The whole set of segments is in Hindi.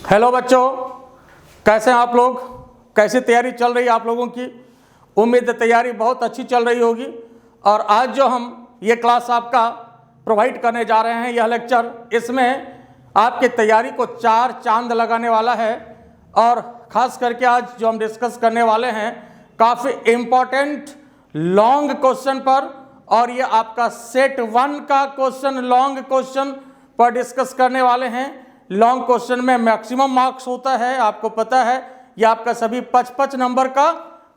हेलो बच्चों, कैसे हैं आप लोग? कैसी तैयारी चल रही है आप लोगों की? उम्मीद है तैयारी बहुत अच्छी चल रही होगी। और आज जो हम ये क्लास आपका प्रोवाइड करने जा रहे हैं, यह लेक्चर, इसमें आपकी तैयारी को 4 चांद लगाने वाला है। और ख़ास करके आज जो हम डिस्कस करने वाले हैं काफ़ी इम्पोर्टेंट लॉन्ग क्वेश्चन पर, और ये आपका सेट 1 का क्वेश्चन लॉन्ग क्वेश्चन पर डिस्कस करने वाले हैं। लॉन्ग क्वेश्चन में मैक्सिमम मार्क्स होता है, आपको पता है। ये आपका सभी 55 नंबर का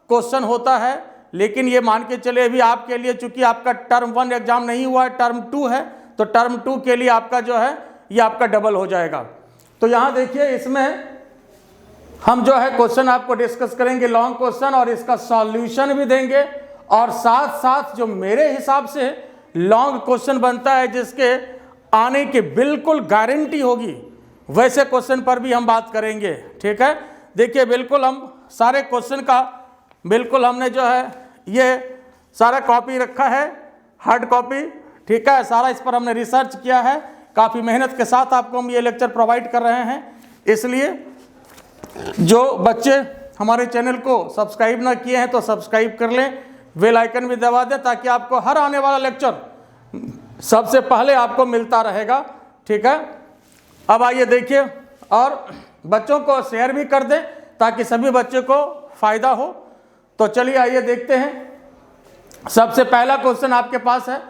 क्वेश्चन होता है। लेकिन ये मान के चले अभी आपके लिए, चूंकि आपका टर्म 1 एग्जाम नहीं हुआ है, टर्म 2 है, तो टर्म 2 के लिए आपका जो है ये आपका डबल हो जाएगा। तो यहाँ देखिए, इसमें हम जो है क्वेश्चन आपको डिस्कस करेंगे लॉन्ग क्वेश्चन, और इसका सॉल्यूशन भी देंगे। और साथ साथ जो मेरे हिसाब से लॉन्ग क्वेश्चन बनता है जिसके आने की बिल्कुल गारंटी होगी, वैसे क्वेश्चन पर भी हम बात करेंगे। ठीक है, देखिए बिल्कुल हम सारे क्वेश्चन का बिल्कुल हमने जो है ये सारा कॉपी रखा है, हार्ड कॉपी। ठीक है, सारा इस पर हमने रिसर्च किया है, काफ़ी मेहनत के साथ आपको हम ये लेक्चर प्रोवाइड कर रहे हैं। इसलिए जो बच्चे हमारे चैनल को सब्सक्राइब ना किए हैं तो सब्सक्राइब कर लें, बेल आइकन भी दबा दें, ताकि आपको हर आने वाला लेक्चर सबसे पहले आपको मिलता रहेगा। ठीक है, अब आइए देखिए, और बच्चों को शेयर भी कर दें ताकि सभी बच्चों को फ़ायदा हो। तो चलिए आइए देखते हैं। सबसे पहला क्वेश्चन आपके पास है,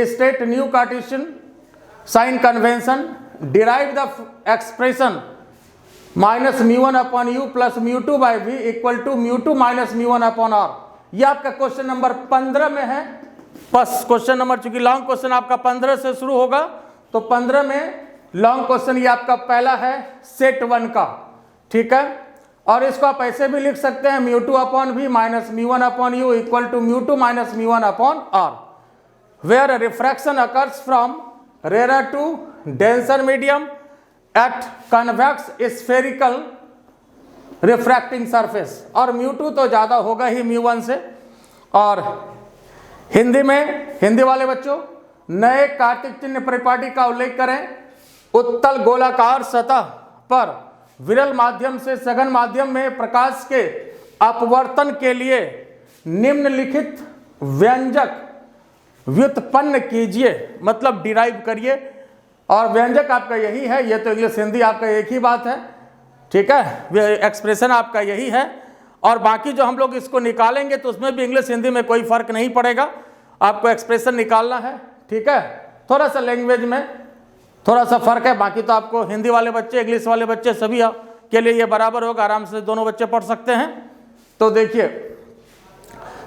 state new Cartesian sign convention, derive the expression -μ1/u plus μ2/v equal to μ2 - μ1/r। यह आपका क्वेश्चन नंबर 15 में है। बस क्वेश्चन नंबर, चूंकि लॉन्ग क्वेश्चन आपका 15 से शुरू होगा, तो 15 में लॉन्ग क्वेश्चन ये आपका पहला है सेट 1 का। ठीक है, और इसको आप ऐसे भी लिख सकते हैं μ2/v - μ1/u equal to μ2 - μ1/r, where refraction occurs from rare to denser medium at convex spherical refracting surface. और μ2 तो ज़्यादा होगा ही μ1 से। और हिंदी में, हिंदी वाले बच्चों, नए कार्तिक चिन्ह परिपाटी का उल्लेख करें। उत्तल गोलाकार सतह पर विरल माध्यम से सघन माध्यम में प्रकाश के अपवर्तन के लिए निम्नलिखित व्यंजक व्युत्पन्न कीजिए, मतलब डिराइव करिए। और व्यंजक आपका यही है, ये तो इंग्लिश हिंदी आपका एक ही बात है। ठीक है, एक्सप्रेशन आपका यही है। और बाकी जो हम लोग इसको निकालेंगे तो उसमें भी इंग्लिश हिंदी में कोई फर्क नहीं पड़ेगा, आपको एक्सप्रेशन निकालना है। ठीक है, थोड़ा सा लैंग्वेज में थोड़ा सा फर्क है, बाकी तो आपको हिंदी वाले बच्चे, इंग्लिश वाले बच्चे सभी के लिए ये बराबर होगा, आराम से दोनों बच्चे पढ़ सकते हैं। तो देखिए,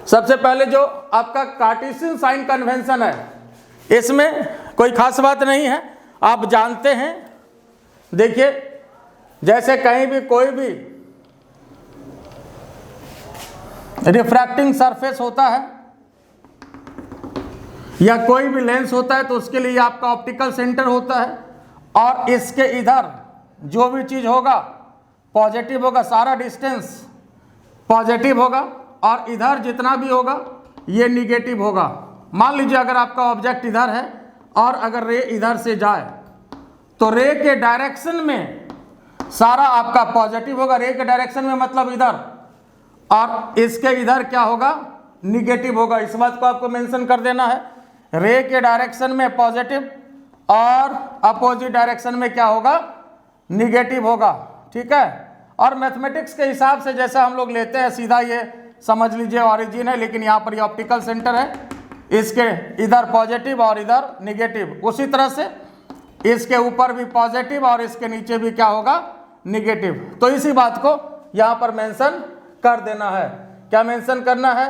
सबसे पहले जो आपका कार्टेशियन साइन कन्वेंशन है, इसमें कोई खास बात नहीं है, आप जानते हैं। देखिए, जैसे कहीं भी कोई भी रिफ्रैक्टिंग सरफेस होता है या कोई भी लेंस होता है, तो उसके लिए आपका ऑप्टिकल सेंटर होता है। और इसके इधर जो भी चीज़ होगा पॉजिटिव होगा, सारा डिस्टेंस पॉजिटिव होगा, और इधर जितना भी होगा ये निगेटिव होगा। मान लीजिए अगर आपका ऑब्जेक्ट इधर है और अगर रे इधर से जाए तो रे के डायरेक्शन में सारा आपका पॉजिटिव होगा, रे के डायरेक्शन में मतलब इधर, और इसके इधर क्या होगा, निगेटिव होगा। इस बात को आपको मेंशन कर देना है, रे के डायरेक्शन में पॉजिटिव और अपोजिट डायरेक्शन में क्या होगा, निगेटिव होगा। ठीक है, और मैथमेटिक्स के हिसाब से जैसा हम लोग लेते हैं, सीधा ये समझ लीजिए ऑरिजिन है, लेकिन यहाँ पर ये ऑप्टिकल सेंटर है, इसके इधर पॉजिटिव और इधर निगेटिव। उसी तरह से इसके ऊपर भी पॉजिटिव और इसके नीचे भी क्या होगा, निगेटिव। तो इसी बात को यहाँ पर मेंशन कर देना है। क्या मेंशन करना है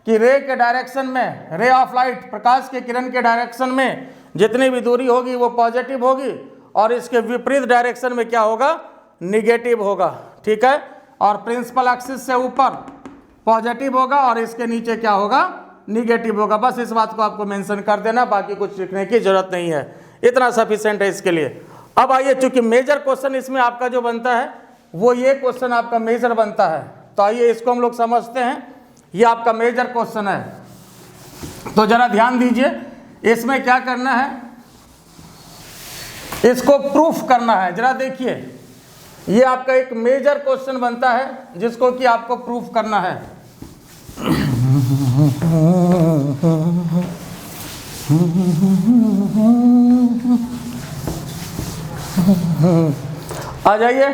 कि रे के डायरेक्शन में, रे ऑफ लाइट, प्रकाश के किरण के डायरेक्शन में जितनी भी दूरी होगी वो पॉजिटिव होगी, और इसके विपरीत डायरेक्शन में क्या होगा, निगेटिव होगा। ठीक है, और प्रिंसिपल एक्सिस से ऊपर पॉजिटिव होगा और इसके नीचे क्या होगा, निगेटिव होगा। बस इस बात को आपको मेंशन कर देना, बाकी कुछ लिखने की जरूरत नहीं है, इतना सफिशिएंट है इसके लिए। अब आइए, चूंकि मेजर क्वेश्चन इसमें आपका जो बनता है वो ये क्वेश्चन आपका मेजर बनता है, तो आइए इसको हम लोग समझते हैं। ये आपका मेजर क्वेश्चन है, तो जरा ध्यान दीजिए, इसमें क्या करना है, इसको प्रूफ करना है। जरा देखिए, ये आपका एक मेजर क्वेश्चन बनता है जिसको कि आपको प्रूफ करना है। आ जाइए,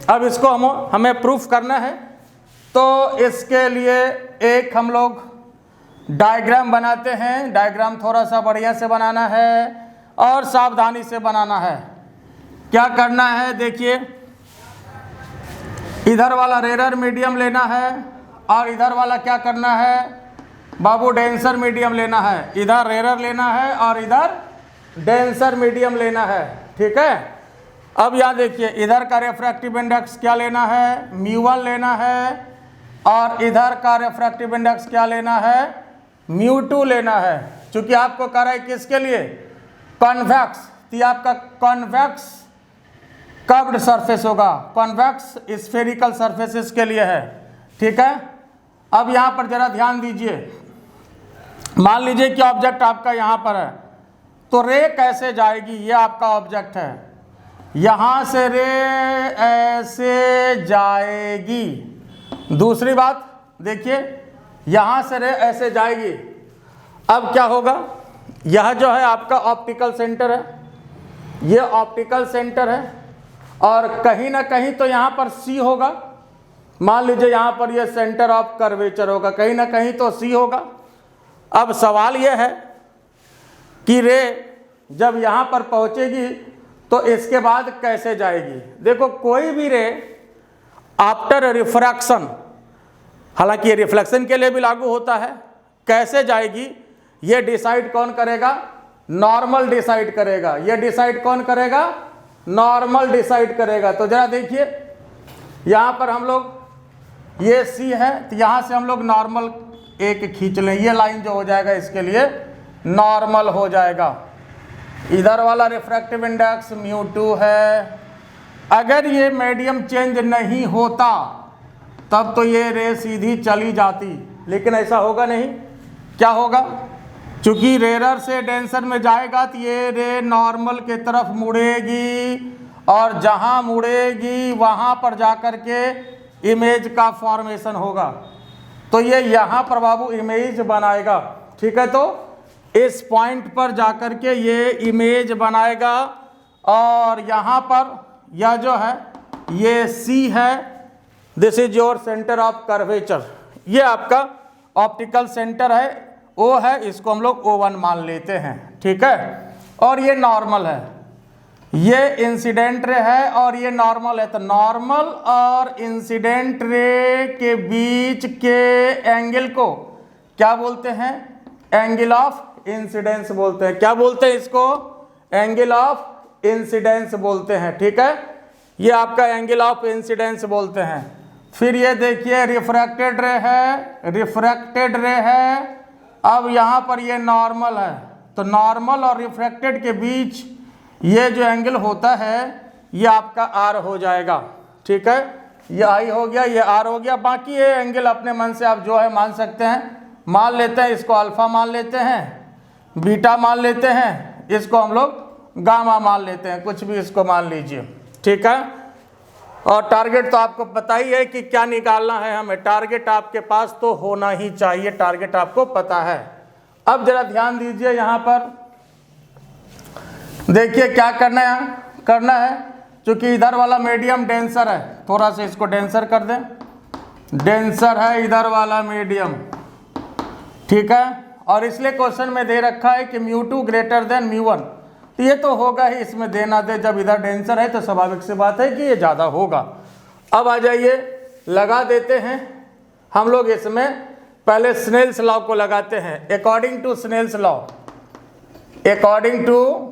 अब इसको हमें प्रूफ करना है। तो इसके लिए एक हम लोग डायग्राम बनाते हैं। डायग्राम थोड़ा सा बढ़िया से बनाना है और सावधानी से बनाना है। क्या करना है, देखिए, इधर वाला रेरर मीडियम लेना है और इधर वाला क्या करना है बाबू, डेंसर मीडियम लेना है। इधर रेरर लेना है और इधर डेंसर मीडियम लेना है, ठीक है। अब यहाँ देखिए, इधर का रिफ्रैक्टिव इंडेक्स क्या लेना है, μ1 लेना है, और इधर का रिफ्रैक्टिव इंडेक्स क्या लेना है, μ2 लेना है। चूंकि आपको कह रहा है किसके लिए, कॉन्वेक्स, तो ये आपका कॉन्वेक्स कर्व्ड सरफेस होगा, कॉन्वेक्स स्फेरिकल सरफेसेस के लिए है, ठीक है। अब यहाँ पर जरा ध्यान दीजिए, मान लीजिए कि ऑब्जेक्ट आपका यहाँ पर है, तो रे कैसे जाएगी, ये आपका ऑब्जेक्ट है, यहाँ से रे ऐसे जाएगी। दूसरी बात देखिए, यहाँ से रे ऐसे जाएगी। अब क्या होगा, यह जो है आपका ऑप्टिकल सेंटर है, ये ऑप्टिकल सेंटर है, और कहीं ना कहीं तो यहाँ पर सी होगा। मान लीजिए यहाँ पर ये सेंटर ऑफ कर्वेचर होगा, कहीं ना कहीं तो सी होगा। अब सवाल ये है कि रे जब यहाँ पर पहुँचेगी तो इसके बाद कैसे जाएगी। देखो, कोई भी रे आफ्टर रिफ्रैक्शन, हालांकि ये रिफ्लेक्शन के लिए भी लागू होता है, कैसे जाएगी ये डिसाइड कौन करेगा, नॉर्मल डिसाइड करेगा। ये डिसाइड कौन करेगा, नॉर्मल डिसाइड करेगा। तो जरा देखिए, यहाँ पर हम लोग, ये सी है, तो यहाँ से हम लोग नॉर्मल एक खींच लें, ये लाइन जो हो जाएगा इसके लिए नॉर्मल हो जाएगा। इधर वाला रिफ्रैक्टिव इंडेक्स μ2 है। अगर ये मीडियम चेंज नहीं होता तब तो ये रे सीधी चली जाती, लेकिन ऐसा होगा नहीं। क्या होगा, चूंकि रेरर से डेंसर में जाएगा तो ये रे नॉर्मल के तरफ मुड़ेगी, और जहाँ मुड़ेगी वहाँ पर जाकर के इमेज का फॉर्मेशन होगा। तो ये यहाँ पर बाबू इमेज बनाएगा, ठीक है। तो इस पॉइंट पर जाकर के ये इमेज बनाएगा, और यहाँ पर यह जो है ये सी है, this is your centre of curvature. ये आपका ऑप्टिकल सेंटर है, ओ है, इसको हम लोग O1 मान लेते हैं, ठीक है। और ये नॉर्मल है, ये इंसिडेंट रे है और ये नॉर्मल है। तो नॉर्मल और इंसिडेंट रे के बीच के एंगल को क्या बोलते हैं, एंगल ऑफ इंसिडेंस बोलते हैं। क्या बोलते हैं इसको, एंगल ऑफ इंसिडेंस बोलते हैं, ठीक है। ये आपका एंगल ऑफ इंसिडेंस बोलते हैं। फिर ये देखिए, रिफ्रैक्टेड रे है, रिफ्रैक्टेड रे है। अब यहाँ पर ये नॉर्मल है, तो नॉर्मल और रिफ्रैक्टेड के बीच ये जो एंगल होता है ये आपका आर हो जाएगा, ठीक है। ये आई हो गया, ये आर हो गया। बाकी ये एंगल अपने मन से आप जो है मान सकते हैं। मान लेते हैं इसको अल्फा मान लेते हैं, बीटा मान लेते हैं, इसको हम लोग गामा मान लेते हैं, कुछ भी इसको मान लीजिए, ठीक है। और टारगेट तो आपको पता ही है कि क्या निकालना है हमें। टारगेट आपके पास तो होना ही चाहिए, टारगेट आपको पता है। अब जरा ध्यान दीजिए, यहाँ पर देखिए क्या करना है। क्योंकि इधर वाला मीडियम डेंसर है, थोड़ा सा इसको डेंसर कर दें, डेंसर है इधर वाला मीडियम, ठीक है। और इसलिए क्वेश्चन में दे रखा है कि μ2 ग्रेटर देन μ1, तो ये तो होगा ही, इसमें देना दे। जब इधर डेंसर है तो स्वाभाविक सी बात है कि ये ज़्यादा होगा। अब आ जाइए, लगा देते हैं हम लोग इसमें। पहले स्नेल्स लॉ को लगाते हैं। According to Snell's law, according to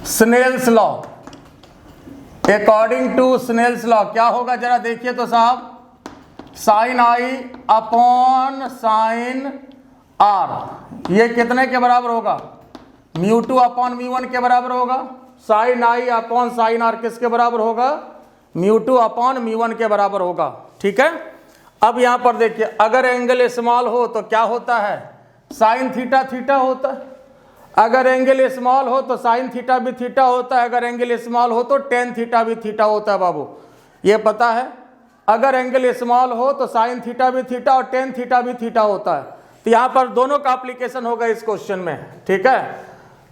Snell's law, according to Snell's law क्या होगा जरा देखिए तो साहब, sine i upon sine r, ये कितने के बराबर होगा, μ2 अपॉन μ1 के बराबर होगा। Sine i upon sine r किसके बराबर होगा, μ2 अपॉन μ1 के बराबर होगा, ठीक है। अब यहाँ पर देखिए, अगर एंगल स्मॉल हो तो क्या होता है, साइन थीटा थीटा होता है। अगर एंगल स्मॉल हो तो साइन थीटा भी थीटा होता है, अगर एंगल स्मॉल हो तो टेन थीटा भी थीटा होता है बाबू, ये पता है। अगर एंगल स्मॉल हो तो साइन थीटा भी थीटा और टेन थीटा भी थीटा होता है। तो यहाँ पर दोनों का एप्लीकेशन होगा इस क्वेश्चन में, ठीक है।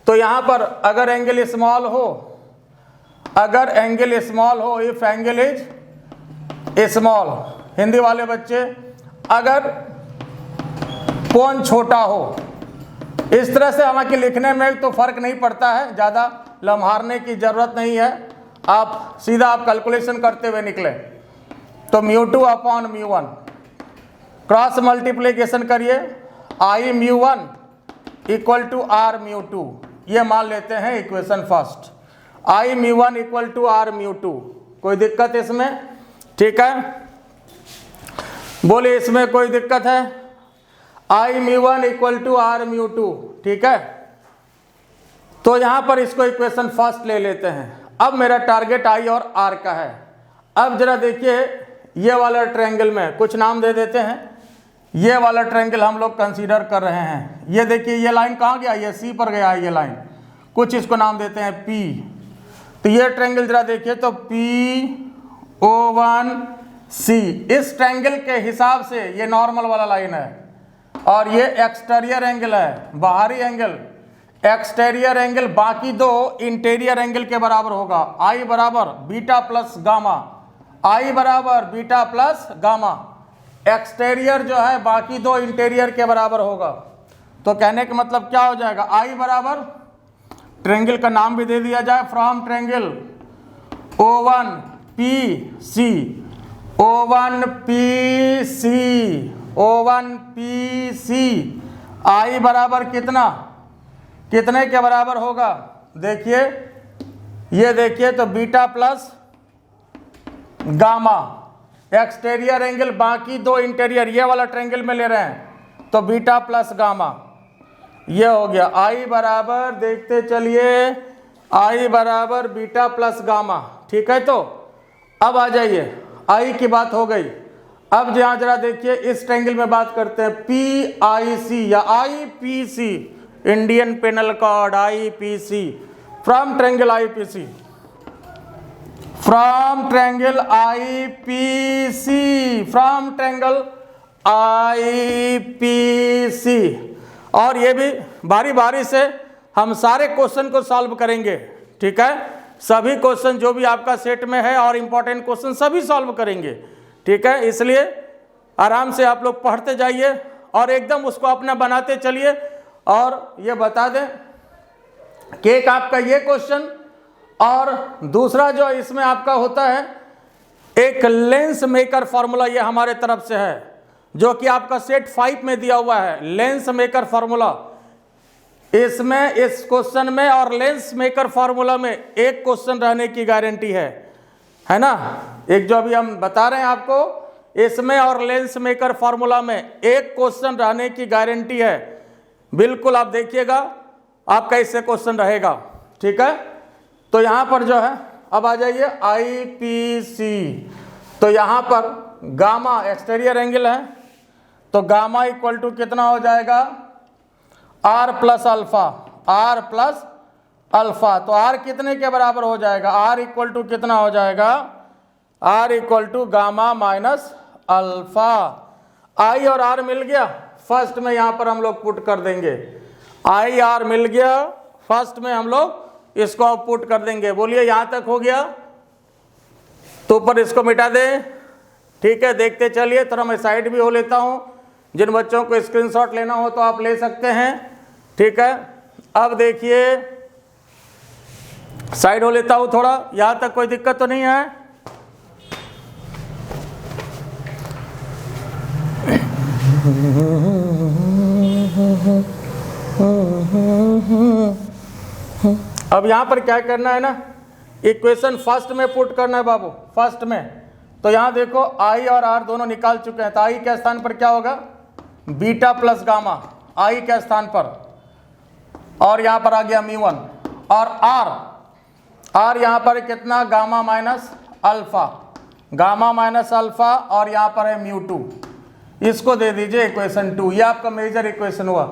तो यहाँ पर अगर एंगल स्मॉल हो, अगर एंगल स्मॉल हो, if angle is small, Hindi वाले बच्चे, अगर कोण छोटा हो, इस तरह से हालांकि लिखने में तो फर्क नहीं पड़ता है, ज़्यादा लम्हारने की जरूरत नहीं है, आप सीधा आप कैलकुलेशन करते हुए निकले। तो μ2 अपॉन μ1 क्रॉस मल्टीप्लीकेशन करिए, I μ1 इक्वल टू R μ2, ये मान लेते हैं equation first. I μ1 equal to R μ2, कोई दिक्कत इसमें? ठीक है, बोले इसमें कोई दिक्कत है? I μ1 इक्वल टू R μ2, ठीक है। तो यहां पर इसको इक्वेशन फर्स्ट ले लेते हैं। अब मेरा टारगेट I और R का है। अब जरा देखिए, ये वाला ट्रायंगल में कुछ नाम दे देते हैं। ये वाला ट्रायंगल हम लोग कंसीडर कर रहे हैं। ये देखिए, ये लाइन कहाँ गया? ये सी पर गया है ये लाइन, कुछ इसको नाम देते हैं P। तो ये ट्रायंगल जरा देखिए, तो PO1C, इस ट्रायंगल के हिसाब से ये नॉर्मल वाला लाइन है और ये एक्सटीरियर एंगल है, बाहरी एंगल। एक्सटीरियर एंगल बाकी दो इंटीरियर एंगल के बराबर होगा। I बराबर बीटा प्लस गामा, I बराबर बीटा प्लस गामा। एक्सटीरियर जो है बाकी दो इंटीरियर के बराबर होगा। तो कहने का मतलब क्या हो जाएगा? I बराबर, ट्रायंगल का नाम भी दे दिया जाए, from triangle O1PC, O1PC, O1PC, I बराबर कितना, कितने के बराबर होगा? देखिए, ये देखिए, तो beta plus gamma. Exterior angle बाकी दो इंटीरियर, ये वाला ट्रायंगल में ले रहे हैं, तो बीटा प्लस गामा, ये हो गया। I बराबर, देखते चलिए, I बराबर बीटा प्लस गामा, ठीक है। तो अब आ जाइए, I की बात हो गई। अब जहाँ जरा देखिए, इस ट्रायंगल में बात करते हैं, PIC या IPC, Indian penal code IPC, from triangle IPC, from triangle IPC, from triangle IPC। और ये भी बारी बारी से हम सारे क्वेश्चन को सॉल्व करेंगे, ठीक है। सभी क्वेश्चन जो भी आपका सेट में है और इम्पोर्टेंट क्वेश्चन सभी सॉल्व करेंगे, ठीक है। इसलिए आराम से आप लोग पढ़ते जाइए और एकदम उसको अपना बनाते चलिए। और ये बता दें कि एक आपका ये क्वेश्चन और दूसरा जो इसमें आपका होता है, एक लेंस मेकर फॉर्मूला, ये हमारे तरफ से है, जो कि आपका सेट 5 में दिया हुआ है। लेंस मेकर फॉर्मूला, इसमें इस क्वेश्चन में और लेंस मेकर फॉर्मूला में एक क्वेश्चन रहने की गारंटी है ना। एक जो अभी हम बता रहे हैं आपको, इसमें और लेंस मेकर फॉर्मूला में एक क्वेश्चन रहने की गारंटी है। बिल्कुल आप देखिएगा, आपका इससे क्वेश्चन रहेगा, ठीक है। तो यहाँ पर जो है, अब आ जाइए IPC। तो यहाँ पर गामा एक्सटीरियर एंगल है, तो गामा इक्वल टू कितना हो जाएगा? R plus alpha, R plus alpha. तो R कितने के बराबर हो जाएगा? R इक्वल टू कितना हो जाएगा? R equal to gamma minus alpha. I और R मिल गया, फर्स्ट में यहाँ पर हम लोग पुट कर देंगे। I R मिल गया, फर्स्ट में हम लोग इसको पुट कर देंगे। बोलिए, यहाँ तक हो गया? तो ऊपर इसको मिटा दें, ठीक है। देखते चलिए, थोड़ा मैं साइड भी हो लेता हूँ। जिन बच्चों को स्क्रीनशॉट लेना हो तो आप ले सकते हैं, ठीक है। अब देखिए, साइड हो लेता हूँ थोड़ा, यहाँ तक कोई दिक्कत तो नहीं है? अब यहाँ पर क्या करना है ना, इक्वेशन फर्स्ट में पुट करना है बाबू, फर्स्ट में। तो यहाँ देखो, I और R दोनों निकाल चुके हैं, तो I के स्थान पर क्या होगा? बीटा प्लस गामा, I के स्थान पर, और यहाँ पर आ गया μ1। और R यहाँ पर कितना? Gamma minus alpha, gamma minus alpha, और यहाँ पर है μ2। इसको दे दीजिए इक्वेशन 2, ये आपका मेजर इक्वेशन हुआ।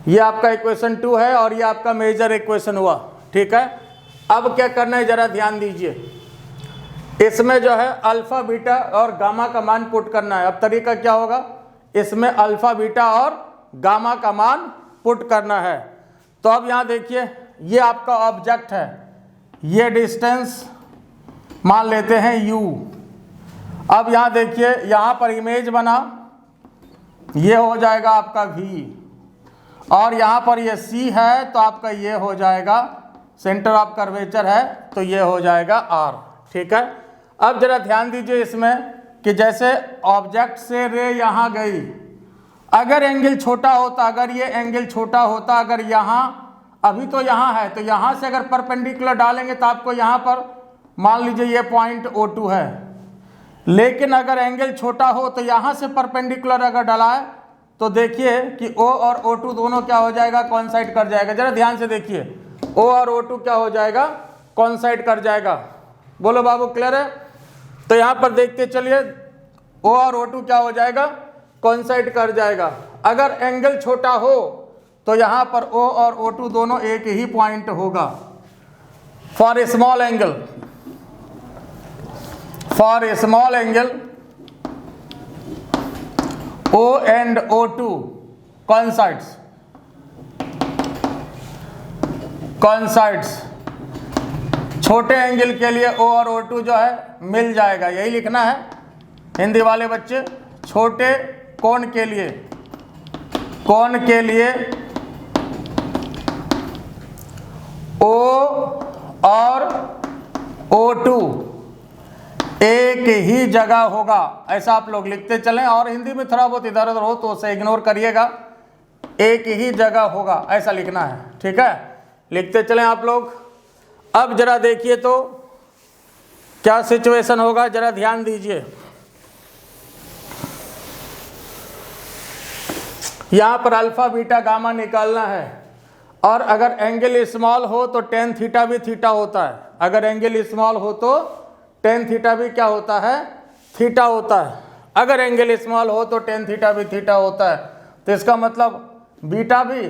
ये आपका इक्वेशन 2 है और ये आपका मेजर इक्वेशन हुआ। ठीक है, अब क्या करना है जरा ध्यान दीजिए, इसमें जो है अल्फा बीटा और गामा का मान पुट करना है। अब तरीका क्या होगा, इसमें अल्फा बीटा और गामा का मान पुट करना है। तो अब यहाँ देखिए, ये आपका ऑब्जेक्ट है, ये डिस्टेंस मान लेते हैं u। अब यहाँ देखिए, यहाँ पर इमेज बना, ये हो जाएगा आपका v, और यहाँ पर ये c है तो आपका ये हो जाएगा सेंटर ऑफ कर्वेचर है तो ये हो जाएगा r। ठीक है, अब जरा ध्यान दीजिए इसमें कि जैसे ऑब्जेक्ट से रे यहाँ गई, अगर एंगल छोटा होता, अगर ये एंगल छोटा होता, अगर यहाँ, अभी तो यहाँ है तो यहाँ से अगर परपेंडिकुलर डालेंगे तो आपको यहाँ पर मान लीजिए ये पॉइंट O2 है, लेकिन अगर एंगल छोटा हो तो यहाँ से परपेंडिकुलर अगर डलाए तो देखिए कि O और O2 दोनों क्या हो जाएगा, कॉन्साइड कर जाएगा। जरा ध्यान से देखिए, O और O2 क्या हो जाएगा, कॉन्साइड कर जाएगा। बोलो बाबू, क्लियर है? तो यहाँ पर देखते चलिए, O और O2 क्या हो जाएगा, कॉन्साइड कर जाएगा। अगर एंगल छोटा हो तो यहाँ पर O और O2 दोनों एक ही पॉइंट होगा। For a small angle, for a small angle O and O2 coincides, coincides। छोटे एंगल के लिए O और O2 जो है मिल जाएगा, यही लिखना है हिंदी वाले बच्चे। छोटे कोण के लिए, कोण के लिए O और O2 एक ही जगह होगा, ऐसा आप लोग लिखते चलें। और हिंदी में थोड़ा बहुत इधर उधर हो तो उसे इग्नोर करिएगा, एक ही जगह होगा ऐसा लिखना है। ठीक है, लिखते चलें आप लोग। अब जरा देखिए तो क्या सिचुएशन होगा, जरा ध्यान दीजिए। यहाँ पर अल्फा बीटा गामा निकालना है, और अगर एंगल स्मॉल हो तो टेन थीटा भी थीटा होता है। अगर एंगल स्मॉल हो तो टेन थीटा भी क्या होता है, थीटा होता है। अगर एंगल स्मॉल हो तो टेन थीटा भी थीटा होता है। तो इसका मतलब बीटा भी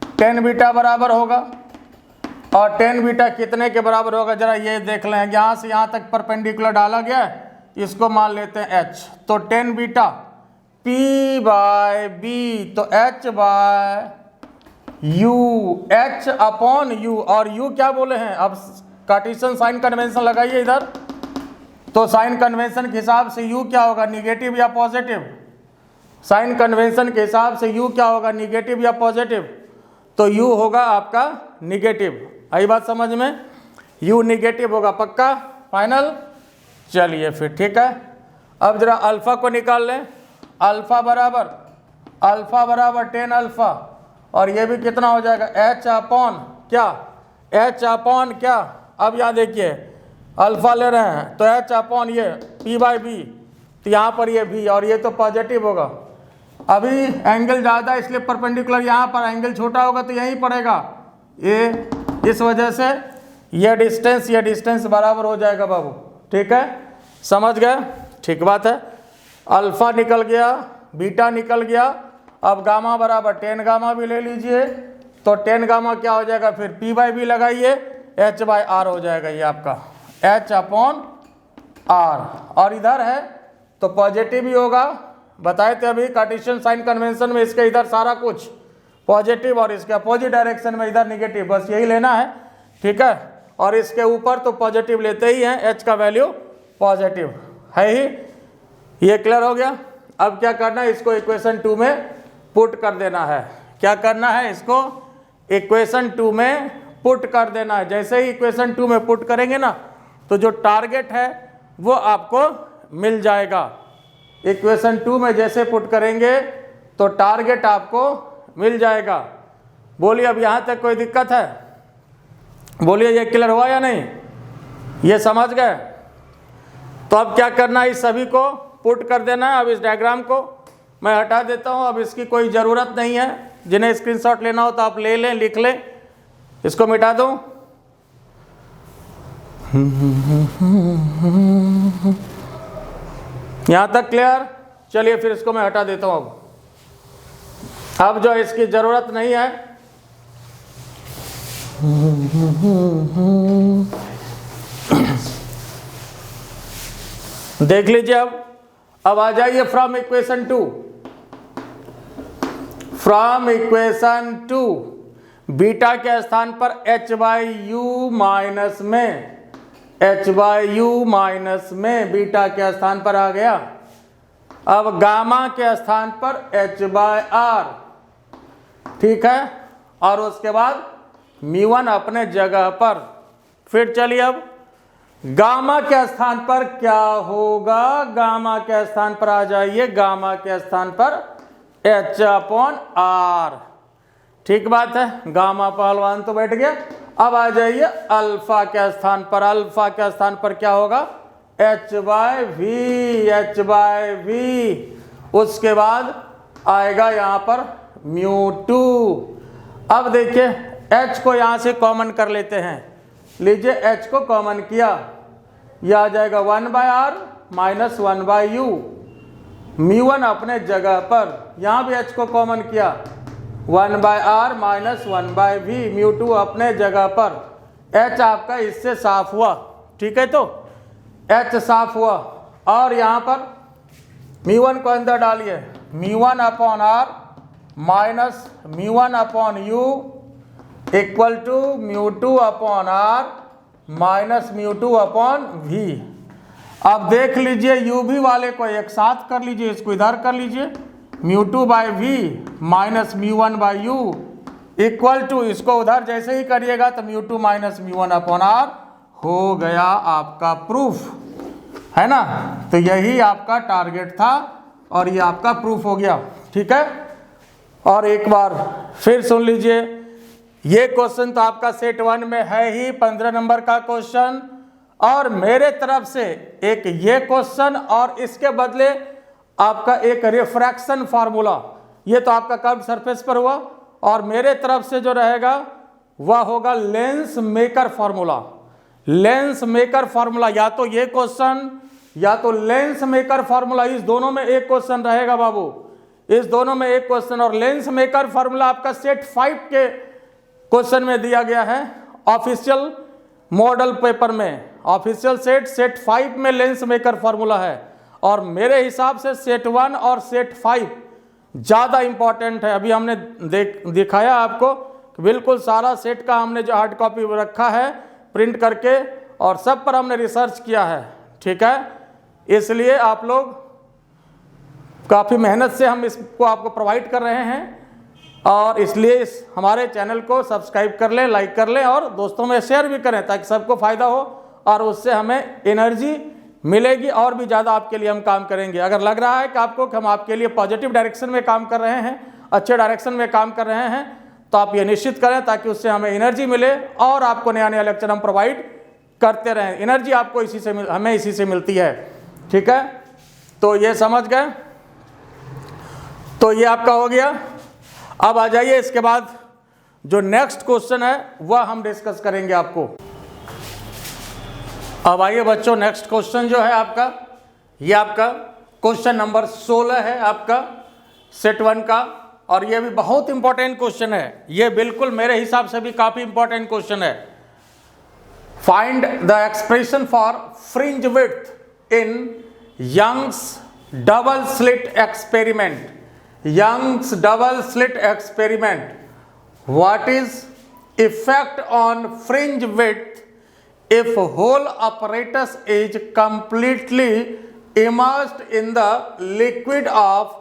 टेन बीटा बराबर होगा, और टेन बीटा कितने के बराबर होगा, जरा ये देख लें। यहाँ से यहाँ तक परपेंडिकुलर डाला गया है, इसको मान लेते हैं h, तो tan beta p by b, तो h by u, h upon u। और u क्या बोले हैं, अब कार्टेशियन साइन कन्वेंशन लगाइए इधर, तो साइन कन्वेंशन के हिसाब से u क्या होगा, निगेटिव या पॉजिटिव। साइन कन्वेंशन के हिसाब से u क्या होगा, निगेटिव या पॉजिटिव, तो u होगा आपका निगेटिव। आई बात समझ में, u निगेटिव होगा, पक्का, फाइनल। चलिए फिर ठीक है, अब जरा अल्फा को निकाल लें। अल्फा बराबर टेन अल्फा, और ये भी कितना हो जाएगा, h अपॉन क्या, h अपॉन क्या। अब यहाँ देखिए, अल्फा ले रहे हैं तो h अपॉन ये p बाई बी, तो यहाँ पर ये v, और ये तो पॉजिटिव होगा। अभी एंगल ज़्यादा इसलिए परपेंडिकुलर, यहाँ पर एंगल छोटा होगा तो यहीं पड़ेगा ये, इस वजह से ये डिस्टेंस बराबर हो जाएगा बाबू। ठीक है, समझ गए, ठीक बात है। अल्फा निकल गया, बीटा निकल गया, अब गामा बराबर टेन गामा भी ले लीजिए, तो टेन गामा क्या हो जाएगा, फिर p बाई बी लगाइए, h बाई आर हो जाएगा ये आपका, h अपॉन आर। और इधर है तो पॉजिटिव ही होगा, बताए थे अभी कार्टेशियन साइन कन्वेंशन में, इसके इधर सारा कुछ पॉजिटिव और इसके अपोजिट डायरेक्शन में इधर निगेटिव, बस यही लेना है। ठीक है, और इसके ऊपर तो पॉजिटिव लेते ही हैं, h का वैल्यू पॉजिटिव है ही। ये क्लियर हो गया। अब क्या करना है, इसको इक्वेशन 2 में पुट कर देना है। क्या करना है, इसको इक्वेशन 2 में पुट कर देना है। जैसे ही इक्वेशन 2 में पुट करेंगे ना, तो जो टारगेट है वो आपको मिल जाएगा। इक्वेशन 2 में जैसे पुट करेंगे तो टारगेट आपको मिल जाएगा। बोलिए, अब यहाँ तक कोई दिक्कत है? बोलिए, ये क्लियर हुआ या नहीं, ये समझ गए? तो अब क्या करना है, इस सभी को पुट कर देना है। अब इस डायग्राम को मैं हटा देता हूँ, अब इसकी कोई ज़रूरत नहीं है। जिन्हें स्क्रीनशॉट लेना हो तो आप ले लें, लिख लें, इसको मिटा दूँ। यहाँ तक क्लियर? चलिए फिर इसको मैं हटा देता हूँ। अब अब जो इसकी जरूरत नहीं है, देख लीजिए। अब आ जाइए from equation 2। From equation 2 beta के स्थान पर h बाई यू माइनस में, h बाई यू माइनस में बीटा के स्थान पर आ गया। अब गामा के स्थान पर h बाय आर, ठीक है, और उसके बाद μ1 अपने जगह पर। फिर चलिए अब गामा के स्थान पर क्या होगा, गामा के स्थान पर आ जाइए, गामा के स्थान पर h अपॉन आर, ठीक बात है। गामा पहलवान तो बैठ गया। अब आ जाइए अल्फा के स्थान पर, अल्फा के स्थान पर क्या होगा, h by V, h by V. उसके बाद आएगा यहाँ पर μ2। अब देखिए h को यहाँ से कॉमन कर लेते हैं, लीजिए h को कॉमन किया, यह आ जाएगा 1 by R minus 1 by U, μ1 अपने जगह पर, यहाँ भी h को कॉमन किया, 1 by R minus 1 by V, μ2 अपने जगह पर। h आपका इससे साफ हुआ, ठीक है, तो h साफ हुआ। और यहाँ पर μ1 को अंदर डालिए, μ1 upon R minus μ1 upon U equal to μ2 upon R minus μ2 upon V. अब देख लीजिए यू भी वाले को एक साथ कर लीजिए, इसको इधर कर लीजिए, μ2 by V minus μ1 by U equal to, इसको उधर जैसे ही करिएगा तो μ2 माइनस μ1 अपॉन आर हो गया आपका प्रूफ, है ना। तो यही आपका टारगेट था और ये आपका प्रूफ हो गया, ठीक है। और एक बार फिर सुन लीजिए, ये क्वेश्चन तो आपका सेट 1 में है ही, 15 नंबर का क्वेश्चन, और मेरे तरफ से एक ये क्वेश्चन और इसके बदले आपका एक रिफ्रैक्शन फार्मूला, ये तो आपका कर्व सरफेस पर हुआ, और मेरे तरफ से जो रहेगा वह होगा lens maker formula. Lens maker formula, या तो ये क्वेश्चन या तो लेंस मेकर फार्मूला, इस दोनों में एक क्वेश्चन रहेगा बाबू, इस दोनों में एक क्वेश्चन। और लेंस मेकर फार्मूला आपका सेट 5 के क्वेश्चन में दिया गया है, ऑफिशियल मॉडल पेपर में, ऑफिशियल सेट 5 में लेंस मेकर फार्मूला है। और मेरे हिसाब से सेट 1 और सेट 5 ज़्यादा इंपॉर्टेंट है। अभी हमने दिखाया आपको, बिल्कुल सारा सेट का हमने जो हार्ड कॉपी रखा है प्रिंट करके, और सब पर हमने रिसर्च किया है, ठीक है। इसलिए आप लोग काफ़ी मेहनत से हम इसको आपको प्रोवाइड कर रहे हैं, और इसलिए इस हमारे चैनल को सब्सक्राइब कर लें, लाइक कर लें, और दोस्तों में शेयर भी करें ताकि सबको फ़ायदा हो और उससे हमें एनर्जी मिलेगी और भी ज़्यादा आपके लिए हम काम करेंगे। अगर लग रहा है कि आपको कि हम आपके लिए पॉजिटिव डायरेक्शन में काम कर रहे हैं, अच्छे डायरेक्शन में काम कर रहे हैं, तो आप ये निश्चित करें ताकि उससे हमें एनर्जी मिले और आपको नया नया लेक्चर हम प्रोवाइड करते रहें। एनर्जी आपको इसी से हमें इसी से मिलती है, ठीक है। तो ये समझ गए, तो ये आपका हो गया। अब आ जाइए, इसके बाद जो नेक्स्ट क्वेश्चन है वह हम डिस्कस करेंगे आपको। अब आइए बच्चों, नेक्स्ट क्वेश्चन जो है आपका, ये आपका क्वेश्चन नंबर 16 है आपका सेट 1 का, और ये भी बहुत इंपॉर्टेंट क्वेश्चन है। ये बिल्कुल मेरे हिसाब से भी काफ़ी इंपॉर्टेंट क्वेश्चन है। Find the expression for fringe width in Young's double slit experiment. Young's double slit experiment. What is effect on fringe width if whole apparatus is completely immersed in the liquid of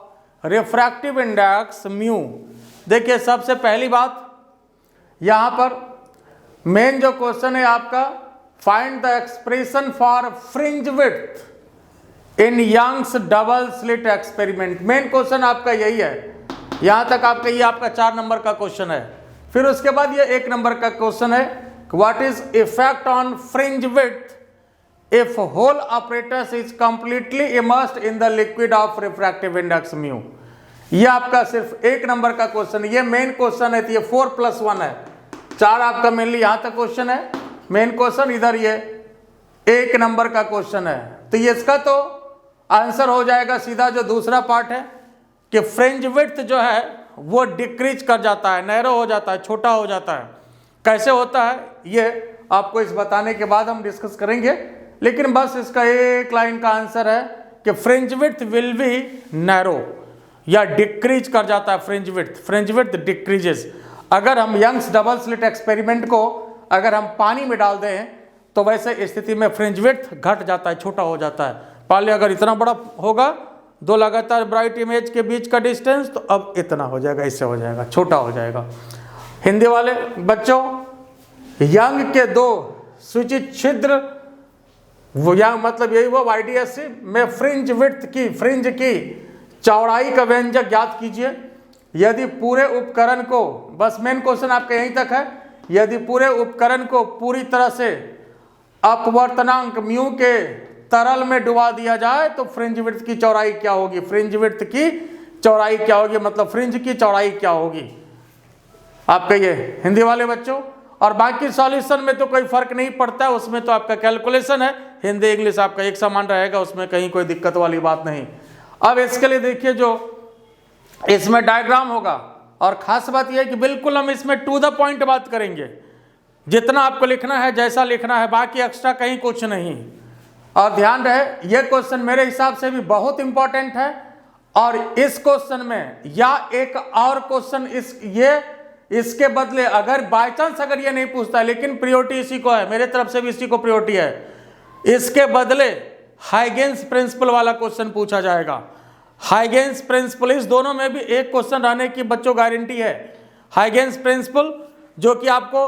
refractive index mu? देखिए, सबसे पहली बात यहाँ पर मेन जो क्वेश्चन है आपका, find the expression for fringe width in Young's double slit experiment. Main question आपका यही है, यहाँ तक आपका ये आपका 4 नंबर का क्वेश्चन है। फिर उसके बाद ये 1 नंबर का क्वेश्चन है, what is effect on fringe width if whole apparatus is completely immersed in the liquid of refractive index mu. ये आपका सिर्फ 1 नंबर का क्वेश्चन, ये मेन क्वेश्चन है, तो ये 4+1 है, 4 आपका मेनली यहाँ तक क्वेश्चन है मेन क्वेश्चन, इधर ये 1 नंबर का क्वेश्चन है। तो ये इसका तो आंसर हो जाएगा सीधा जो दूसरा पार्ट है कि फ्रिंज विड्थ जो है वो डिक्रीज कर जाता है, नैरो हो जाता है, छोटा हो जाता है। कैसे होता है ये आपको इस बताने के बाद हम डिस्कस करेंगे, लेकिन बस इसका एक लाइन का आंसर है कि fringe width will be narrow, या डिक्रीज कर जाता है फ्रिंज विड्थ डिक्रीजेस। अगर हम यंग्स डबल स्लिट एक्सपेरिमेंट को अगर हम पानी में डाल दें तो वैसे स्थिति में फ्रिंज विड्थ घट जाता है, छोटा हो जाता है। पहले अगर इतना बड़ा होगा, दो लगातार ब्राइट इमेज के बीच का डिस्टेंस, तो अब इतना हो जाएगा, इससे हो जाएगा, छोटा हो जाएगा। हिंदी वाले बच्चों, यंग के दो सूचित छिद्र, वो यंग मतलब यही वो YDSC में फ्रिंज विड्थ की, फ्रिंज की चौड़ाई का व्यंजक ज्ञात कीजिए। यदि पूरे उपकरण को, बस मेन क्वेश्चन आपका यहीं तक है, यदि पूरे उपकरण को पूरी तरह से अपवर्तनांक म्यू के तरल में डुबा दिया जाए तो फ्रिंज विड्थ की चौड़ाई क्या होगी, फ्रिंज विड्थ की चौड़ाई क्या होगी, मतलब फ्रिंज की चौड़ाई क्या होगी, आप कहिए हिंदी वाले बच्चों। और बाकी सॉल्यूशन में तो कोई फर्क नहीं पड़ता है, उसमें तो आपका कैलकुलेशन है, हिंदी इंग्लिश आपका एक समान रहेगा, उसमें कहीं कोई दिक्कत वाली बात नहीं। अब इसके लिए देखिए, जो इसमें डायग्राम होगा, और खास बात यह है कि बिल्कुल हम इसमें टू द पॉइंट बात करेंगे, जितना आपको लिखना है जैसा लिखना है, बाकी एक्स्ट्रा कहीं कुछ नहीं। और ध्यान रहे, यह क्वेश्चन मेरे हिसाब से भी बहुत इंपॉर्टेंट है, और इस क्वेश्चन में या एक और क्वेश्चन इसके बदले अगर बाय चांस अगर ये नहीं पूछता है, लेकिन प्रियोरिटी इसी को है, मेरे तरफ से भी इसी को प्रियोरिटी है, इसके बदले हाइगेन्स प्रिंसिपल वाला क्वेश्चन पूछा जाएगा। हाइगेन्स प्रिंसिपल, इस दोनों में भी एक क्वेश्चन रहने की बच्चों गारंटी है। हाइगेन्स प्रिंसिपल जो कि आपको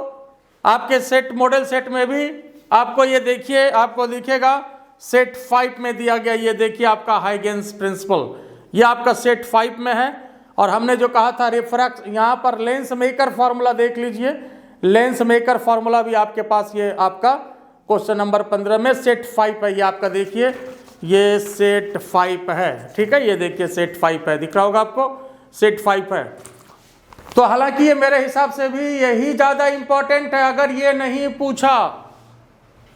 आपके सेट मॉडल सेट में भी आपको ये देखिए, आपको दिखेगा सेट 5 में दिया गया, ये देखिए आपका हाइगेन्स प्रिंसिपल, ये आपका सेट 5 में है। और हमने जो कहा था रिफ्रैक्ट, यहाँ पर लेंस मेकर फॉर्मूला देख लीजिए, लेंस मेकर फॉर्मूला भी आपके पास, ये आपका क्वेश्चन नंबर 15 में सेट 5 है, ये आपका देखिए, ये सेट 5 है, ठीक है, ये देखिए सेट 5 है, दिख रहा होगा आपको, सेट 5 है। तो हालांकि ये मेरे हिसाब से भी यही ज़्यादा इंपॉर्टेंट है, अगर ये नहीं पूछा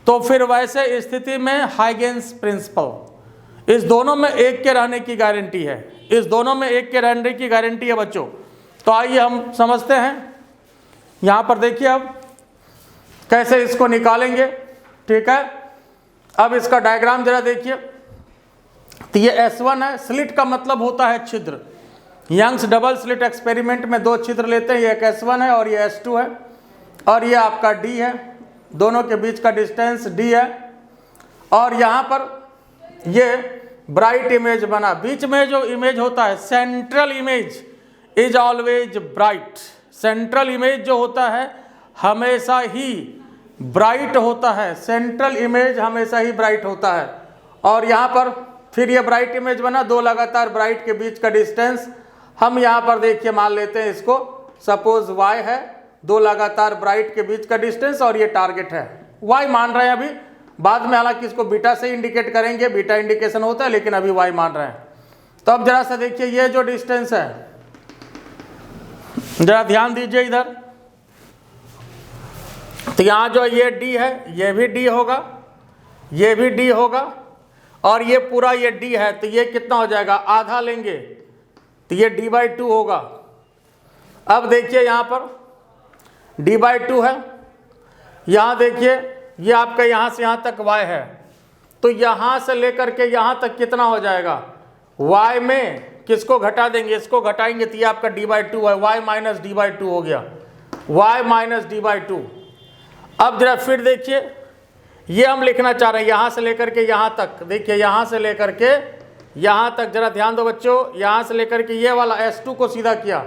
तो फिर वैसे स्थिति में हाइगेन्स प्रिंसिपल, इस दोनों में एक के रहने की गारंटी है, इस दोनों में एक के रहने की गारंटी है बच्चों। तो आइए हम समझते हैं, यहाँ पर देखिए अब कैसे इसको निकालेंगे, ठीक है। अब इसका डायग्राम जरा देखिए, तो ये S1 है, स्लिट का मतलब होता है छिद्र। यंग्स डबल स्लिट एक्सपेरिमेंट में दो छिद्र लेते हैं, ये एक S1 है और ये S2 है, और ये आपका D है, दोनों के बीच का डिस्टेंस D है। और यहाँ पर ये ब्राइट इमेज बना, बीच में जो इमेज होता है, central image is always bright, central image जो होता है हमेशा ही ब्राइट होता है, सेंट्रल इमेज हमेशा ही ब्राइट होता है। और यहाँ पर फिर ये ब्राइट इमेज बना, दो लगातार ब्राइट के बीच का डिस्टेंस, हम यहाँ पर देखिए मान लेते हैं इसको, सपोज y है, दो लगातार ब्राइट के बीच का डिस्टेंस, और ये टारगेट है, y मान रहे हैं अभी, बाद में हालांकि इसको बीटा से इंडिकेट करेंगे, बीटा इंडिकेशन होता है, लेकिन अभी y मान रहे हैं। तो अब जरा सा देखिए, ये जो डिस्टेंस है, जरा ध्यान दीजिए इधर, तो यहाँ जो ये D है, ये भी D होगा, ये भी D होगा, और ये पूरा ये D है, तो ये कितना हो जाएगा, आधा लेंगे तो ये D/2 होगा। अब देखिए यहाँ पर D/2 है, यहाँ देखिए ये आपका यहाँ से यहाँ तक y है, तो यहाँ से लेकर के यहाँ तक कितना हो जाएगा, y में किसको घटा देंगे, इसको घटाएंगे तो ये आपका D/2 है, y माइनस D/2 हो गया, y माइनस D/2। अब जरा फिर देखिए, ये हम लिखना चाह रहे हैं यहाँ से लेकर के यहाँ तक, देखिए यहाँ से लेकर के यहाँ तक, जरा ध्यान दो बच्चों, यहाँ से लेकर के ये वाला S2 को सीधा किया,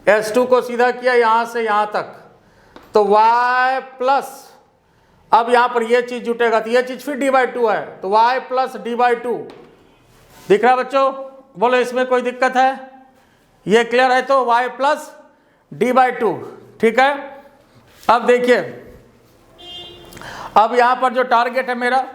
S2 को सीधा किया यहाँ से यहाँ तक, तो y प्लस, अब यहाँ पर ये चीज़ जुटेगा तो ये चीज़ फिर D/2 है, तो y प्लस D/2 दिख रहा है बच्चों, बोलो इसमें कोई दिक्कत है, ये क्लियर है, तो y प्लस D/2, ठीक है। अब देखिए, अब यहाँ पर जो टारगेट है मेरा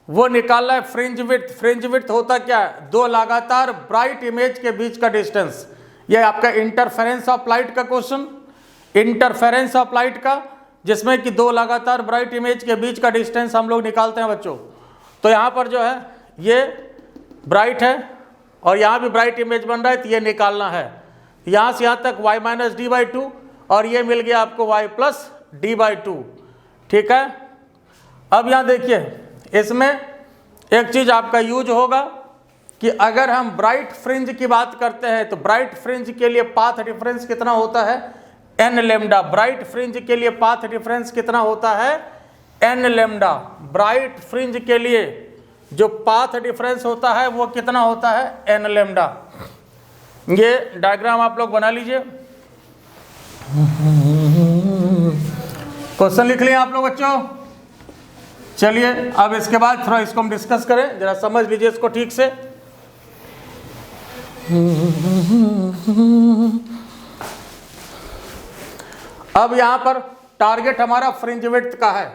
वो निकालना है फ्रिंज विड्थ। फ्रिंज विड्थ होता क्या है, दो लगातार ब्राइट इमेज के बीच का डिस्टेंस, ये आपका इंटरफेरेंस ऑफ लाइट का क्वेश्चन, इंटरफेरेंस ऑफ लाइट का, जिसमें कि दो लगातार ब्राइट इमेज के बीच का डिस्टेंस हम लोग निकालते हैं बच्चों। तो यहाँ पर जो है ये ब्राइट है और यहाँ भी ब्राइट इमेज बन रहा है, तो ये निकालना है। यहाँ से यहाँ तक y minus D by to, और ये मिल गया आपको y plus D by to. ठीक है, अब यहाँ देखिए इसमें एक चीज़ आपका यूज होगा कि अगर हम ब्राइट फ्रिंज की बात करते हैं तो ब्राइट फ्रिंज के लिए पाथ डिफरेंस कितना होता है, n लेमडा। ब्राइट फ्रिंज के लिए पाथ डिफरेंस कितना होता है, n लेमडा। ब्राइट फ्रिंज के लिए जो पाथ डिफरेंस होता है वो कितना होता है, n लेमडा। ये डायग्राम आप लोग बना लीजिए। क्वेश्चन लिख लिए आप लोग बच्चों। चलिए अब इसके बाद थोड़ा इसको हम डिस्कस करें, जरा समझ लीजिए इसको ठीक से। अब यहां पर टारगेट हमारा फ्रिंज विड्थ का है।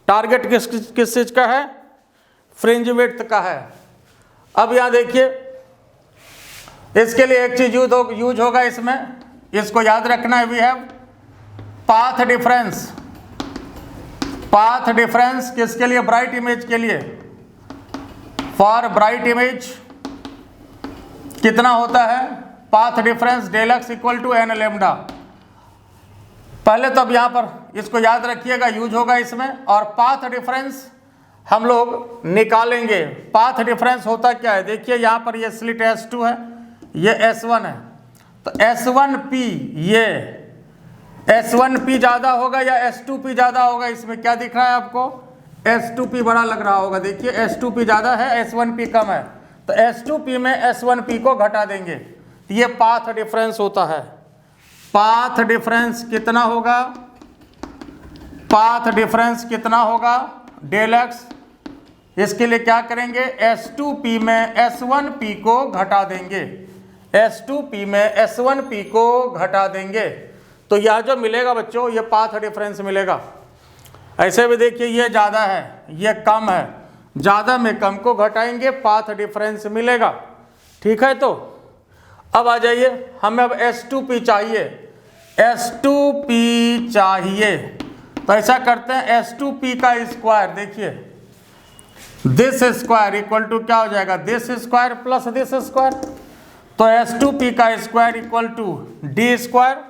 टारगेट किस चीज का है, फ्रिंज विड्थ का है। अब यहां देखिए इसके लिए एक चीज यूज होगा इसमें, इसको याद रखना है। We have path difference. Path difference किसके लिए, ब्राइट इमेज के लिए। फॉर ब्राइट इमेज कितना होता है, path difference del X equal to n lambda. पहले तो अब यहाँ पर इसको याद रखिएगा, यूज होगा इसमें। और पाथ डिफरेंस हम लोग निकालेंगे। पाथ डिफरेंस होता क्या है, देखिए यहाँ पर ये स्लिट S2 है, ये S1 है, तो S1P, ये S1P ज़्यादा होगा या S2P ज़्यादा होगा, इसमें क्या दिख रहा है आपको, S2P बड़ा लग रहा होगा। देखिए S2P ज़्यादा है, S1P कम है, तो S2P में S1P को घटा देंगे, तो ये पाथ डिफरेंस होता है। पाथ डिफरेंस कितना होगा, पाथ डिफरेंस कितना होगा, डेल एक्स। इसके लिए क्या करेंगे, S2P में S1P को घटा देंगे, S2P में S1P को घटा देंगे, तो यह जो मिलेगा बच्चों ये पाथ डिफरेंस मिलेगा। ऐसे भी देखिए ये ज़्यादा है, ये कम है, ज़्यादा में कम को घटाएंगे, पाथ डिफरेंस मिलेगा। ठीक है, तो अब आ जाइए, हमें अब S2P चाहिए, S2P चाहिए, तो ऐसा करते हैं S2P का स्क्वायर। देखिए दिस स्क्वायर इक्वल टू क्या हो जाएगा, this square plus this square, तो S2P का square equal to D square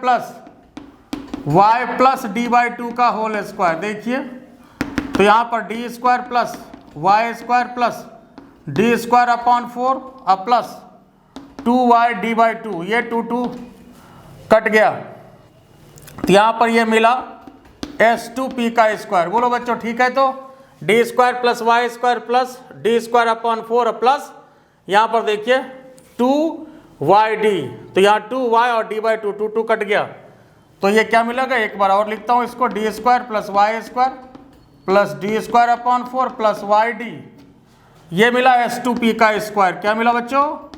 plus y plus D by two का होल स्क्वायर। देखिए तो यहाँ पर D square plus Y square plus D square upon 4 अब plus 2y D by to, ये 2 कट गया, तो यहाँ पर ये मिला S2P का स्क्वायर। बोलो बच्चों ठीक है, तो D square plus Y square plus D square upon 4 plus यहाँ पर देखिए 2yD, तो यहाँ 2y और डी बाई टू 2 कट गया, तो ये क्या मिलेगा, एक बार और लिखता हूँ इसको, D square plus Y square plus D square upon 4 plus YD, ये मिला S2P का स्क्वायर। क्या मिला बच्चों,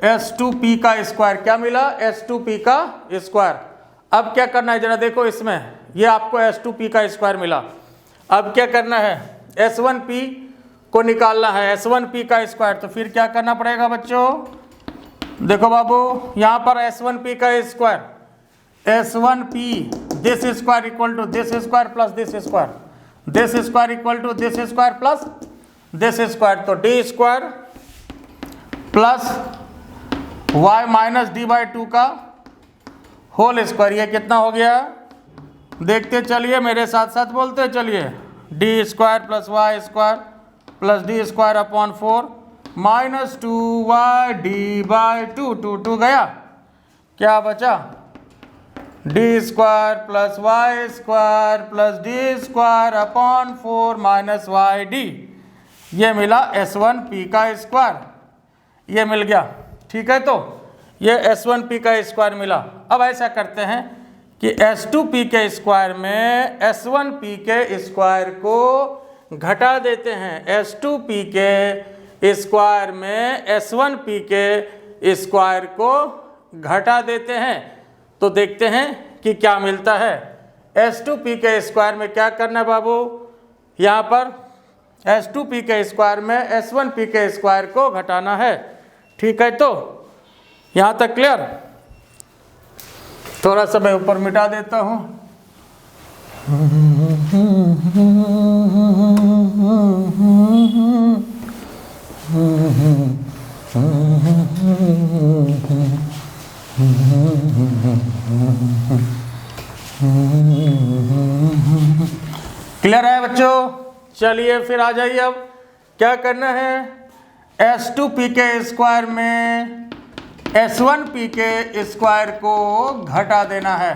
S2P का स्क्वायर। क्या मिला, S2P का स्क्वायर। अब क्या करना है जरा देखो, इसमें ये आपको S2P का स्क्वायर मिला। अब क्या करना है, S1P को निकालना है, S1P का स्क्वायर। तो फिर क्या करना पड़ेगा बच्चों, देखो बाबू यहाँ पर S1P का square, S1P this square equal to this square plus this square, this square equal to this square plus this square, तो D square plus y minus D by two का होल स्क्वायर, ये कितना हो गया, देखते चलिए मेरे साथ साथ बोलते चलिए, D square plus Y square plus D square upon 4 minus 2y by two, 2 गया, क्या बचा, D square plus Y square plus D square upon 4 minus YD, ये मिला S1P का स्क्वायर, ये मिल गया। ठीक है, तो ये S1P का स्क्वायर मिला। अब ऐसा करते हैं कि S2P के स्क्वायर में S1P के स्क्वायर को घटा देते हैं, S2P के स्क्वायर में S1P के स्क्वायर को घटा देते हैं, तो देखते हैं कि क्या मिलता है। S2P के स्क्वायर में क्या करना है बाबू, यहाँ पर S2P के स्क्वायर में S1P के स्क्वायर को घटाना है। ठीक है, तो यहाँ तक क्लियर। थोड़ा सा मैं ऊपर मिटा देता हूँ। क्लियर है बच्चों? चलिए फिर आ जाइए, अब क्या करना है, S2P के स्क्वायर में S1P के स्क्वायर को घटा देना है।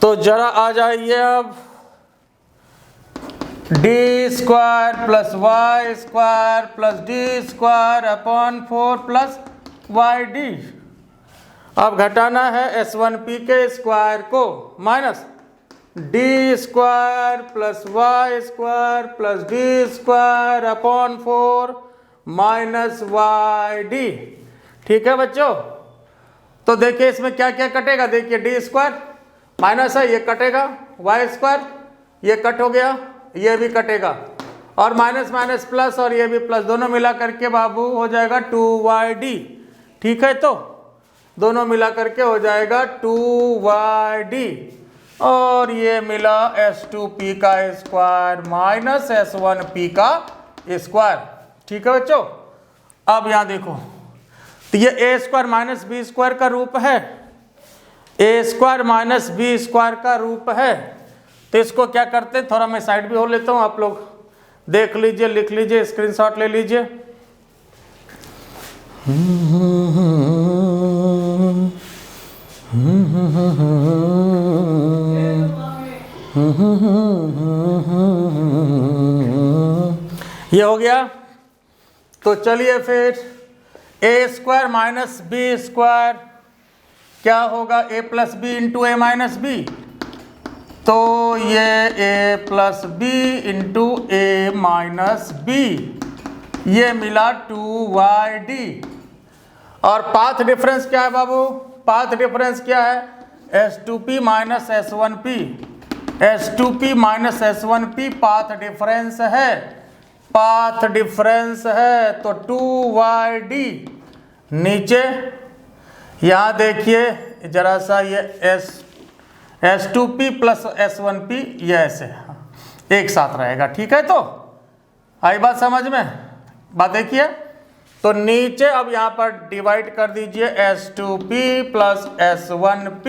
तो जरा आ जाइए अब, D square plus Y square plus D square upon 4 plus Y D. अब घटाना है S1P के स्क्वायर को minus D square plus Y square plus D square upon 4 minus Y D. ठीक है बच्चों? तो देखिए इसमें क्या क्या कटेगा, देखिए डी स्क्वायर माइनस है, ये कटेगा, वाई स्क्वायर ये कट हो गया, ये भी कटेगा, और माइनस माइनस प्लस और ये भी प्लस, दोनों मिला करके बाबू हो जाएगा 2yd। ठीक है, तो दोनों मिला करके हो जाएगा 2yd, और ये मिला S2P का स्क्वायर माइनस S1P का स्क्वायर। ठीक है बच्चों? अब यहाँ देखो, तो ये ए स्क्वायर माइनस बी स्क्वायर का रूप है, ए स्क्वायर माइनस बी स्क्वायर का रूप है। तो इसको क्या करते हैं, थोड़ा मैं साइड भी हो लेता हूँ, आप लोग देख लीजिए, लिख लीजिए, स्क्रीनशॉट ले लीजिए। ये हो गया। तो चलिए फिर ए स्क्वायर माइनस बी स्क्वायर क्या होगा, ए प्लस बी इंटू ए माइनस बी। तो ये ए प्लस बी इंटू ए माइनस बी, ये मिला 2yd। और पाथ डिफरेंस क्या है बाबू, पाथ डिफरेंस क्या है, S2P minus S1P, S2P minus S1P path difference है, पाथ डिफरेंस है। तो 2yd नीचे, यहाँ देखिए जरा सा, ये S2P प्लस S1P ये ऐसे एक साथ रहेगा। ठीक है, तो आई बात समझ में, बात देखिए। तो नीचे अब यहाँ पर डिवाइड कर दीजिए, S2P प्लस S1P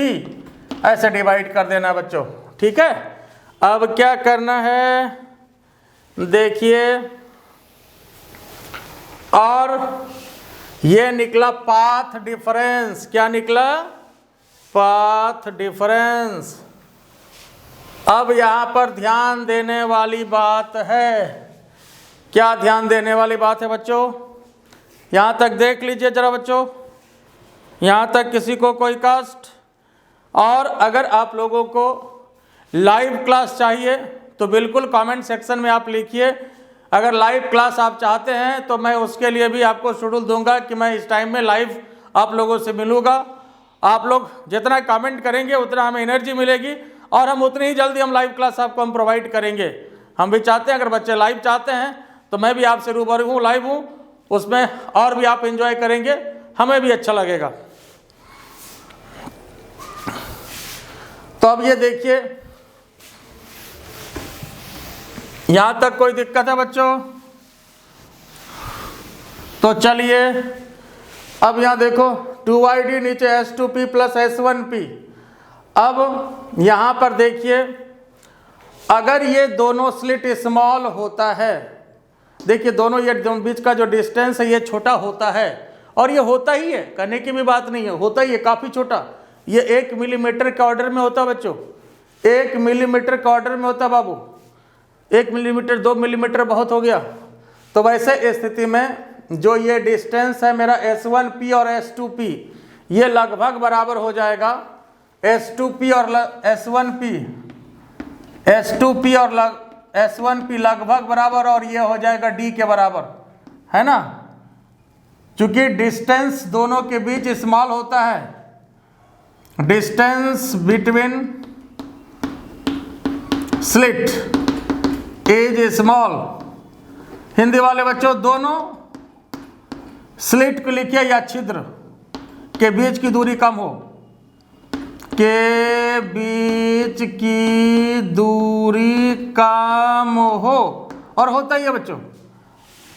ऐसे डिवाइड कर देना बच्चों। ठीक है, अब क्या करना है, देखिए, और ये निकला पाथ डिफरेंस। क्या निकला, पाथ डिफरेंस। अब यहाँ पर ध्यान देने वाली बात है, क्या ध्यान देने वाली बात है बच्चों, यहाँ तक देख लीजिए जरा बच्चों, यहाँ तक किसी को कोई कष्ट। और अगर आप लोगों को लाइव क्लास चाहिए तो बिल्कुल कमेंट सेक्शन में आप लिखिए। अगर लाइव क्लास आप चाहते हैं तो मैं उसके लिए भी आपको शेड्यूल दूंगा कि मैं इस टाइम में लाइव आप लोगों से मिलूँगा। आप लोग जितना कमेंट करेंगे उतना हमें एनर्जी मिलेगी, और हम उतनी ही जल्दी हम लाइव क्लास आपको हम प्रोवाइड करेंगे। हम भी चाहते हैं, अगर बच्चे लाइव चाहते हैं तो मैं भी आपसे रूबरू हूँ, लाइव हूँ, उसमें और भी आप एंजॉय करेंगे, हमें भी अच्छा लगेगा। तो अब ये देखिए, यहाँ तक कोई दिक्कत है बच्चों? तो चलिए अब यहाँ देखो, 2yd नीचे S2P प्लस S1P। अब यहाँ पर देखिए, अगर ये दोनों स्लिट स्मॉल होता है, देखिए दोनों ये बीच का जो डिस्टेंस है ये छोटा होता है, और ये होता ही है, करने की भी बात नहीं है, होता ही है काफ़ी छोटा, ये 1 मिलीमीटर के ऑर्डर में होता है बच्चों, 1 मिलीमीटर के ऑर्डर में होता है बाबू। 1 मिलीमीटर 2 मिलीमीटर बहुत हो गया। तो वैसे स्थिति में जो ये डिस्टेंस है मेरा S1P और S2P, ये लगभग बराबर हो जाएगा S2P और S1P, S2P और S1P लगभग बराबर, और ये हो जाएगा D के बराबर, है ना, क्योंकि डिस्टेंस दोनों के बीच स्मॉल होता है, distance between slit is small. Hindi वाले बच्चों दोनों स्लिट को लिखिए या छिद्र के बीच की दूरी कम हो, के बीच की दूरी कम हो, और होता ही है बच्चों।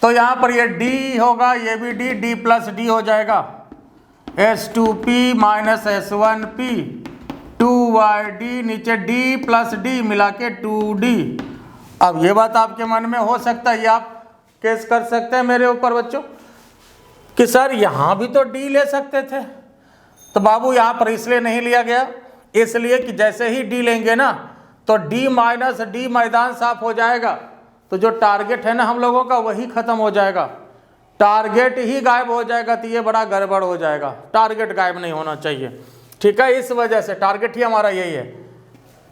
तो यहाँ पर ये D होगा, ये भी D प्लस D हो जाएगा, H2P माइनस S1P 2YD नीचे D प्लस D मिला के 2D। अब ये बात आपके मन में हो सकता है, ये आप केस कर सकते हैं मेरे ऊपर बच्चों कि सर यहाँ भी तो D ले सकते थे। तो बाबू यहाँ पर इसलिए नहीं लिया गया, इसलिए कि जैसे ही D लेंगे ना तो D माइनस D मैदान साफ हो जाएगा, तो जो टारगेट है ना हम लोगों का वही खत्म हो जाएगा, टारगेट ही गायब हो जाएगा। तो ये बड़ा गड़बड़ हो जाएगा, टारगेट गायब नहीं होना चाहिए, ठीक है। इस वजह से टारगेट ही हमारा यही है।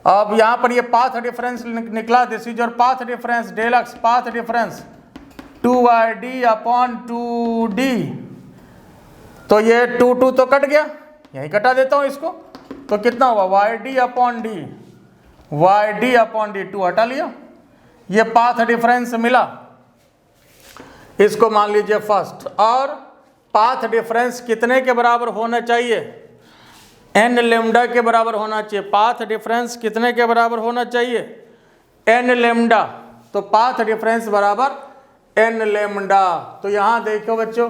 अब यहाँ पर ये पाथ डिफरेंस निकला, this is your path difference, del X path difference 2YD upon 2D। तो ये 2 तो कट गया, यहीं कटा देता हूँ इसको, तो कितना हुआ YD upon D, YD upon D 2 हटा लिया, ये पाथ डिफरेंस मिला, इसको मान लीजिए फर्स्ट। और पाथ डिफरेंस कितने के बराबर होना चाहिए, n लेमडा के बराबर होना चाहिए। पाथ डिफरेंस कितने के बराबर होना चाहिए, n लेमडा। तो पाथ डिफरेंस बराबर n लेमडा। तो यहाँ देखो बच्चों,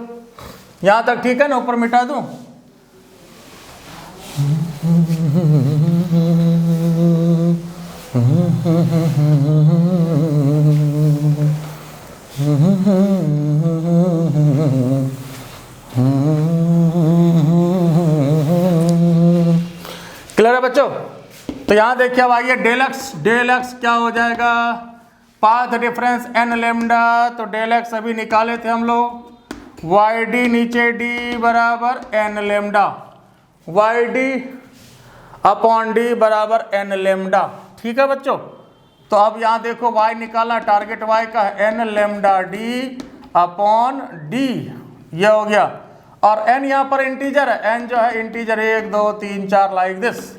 यहाँ तक ठीक है ना, ऊपर मिटा दूं। क्लियर है बच्चों। तो यहां देखिए अब आइए डेल एक्स क्या हो जाएगा, पाथ डिफरेंस n लेमडा। तो डेल एक्स अभी निकाले थे हम लोग, YD नीचे D बराबर n lambda, YD upon D बराबर n लेमडा, ठीक है बच्चों। तो अब यहाँ देखो y निकाला, टारगेट y का है n lambda D upon D, ये हो गया। और n यहाँ पर इंटीजर है, n जो है इंटीजर 1 2 3 4 लाइक दिस,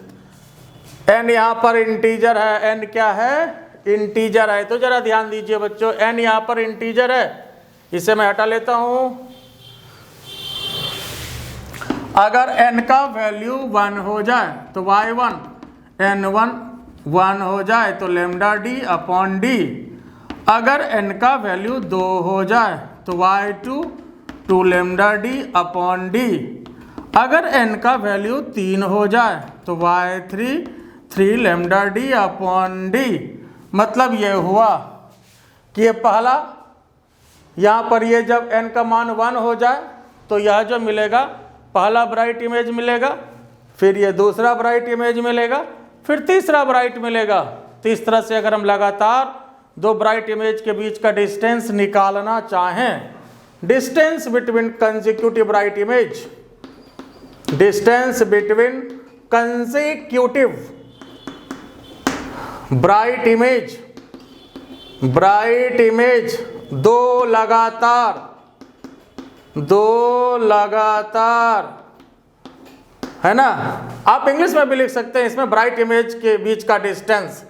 n यहाँ पर इंटीजर है, n क्या है इंटीजर है। तो जरा ध्यान दीजिए बच्चों, n यहाँ पर इंटीजर है, इसे मैं हटा लेता हूँ। अगर n का वैल्यू 1 हो जाए तो y1 n1 1 हो जाए तो लेमडा D अपॉन D। अगर n का वैल्यू 2 हो जाए तो y2 2 lambda D upon D। अगर n का वैल्यू 3 हो जाए तो y3 3 lambda D upon D। मतलब ये हुआ कि ये पहला, यहाँ पर ये जब n का मान 1 हो जाए तो यह जो मिलेगा पहला ब्राइट इमेज मिलेगा, फिर ये दूसरा ब्राइट इमेज मिलेगा, फिर तीसरा ब्राइट मिलेगा। तो इस तरह से अगर हम लगातार दो ब्राइट इमेज के बीच का डिस्टेंस निकालना चाहें, distance between consecutive bright image, distance between consecutive bright image दो लगातार है ना। आप इंग्लिश में भी लिख सकते हैं, इसमें ब्राइट इमेज के बीच का डिस्टेंस,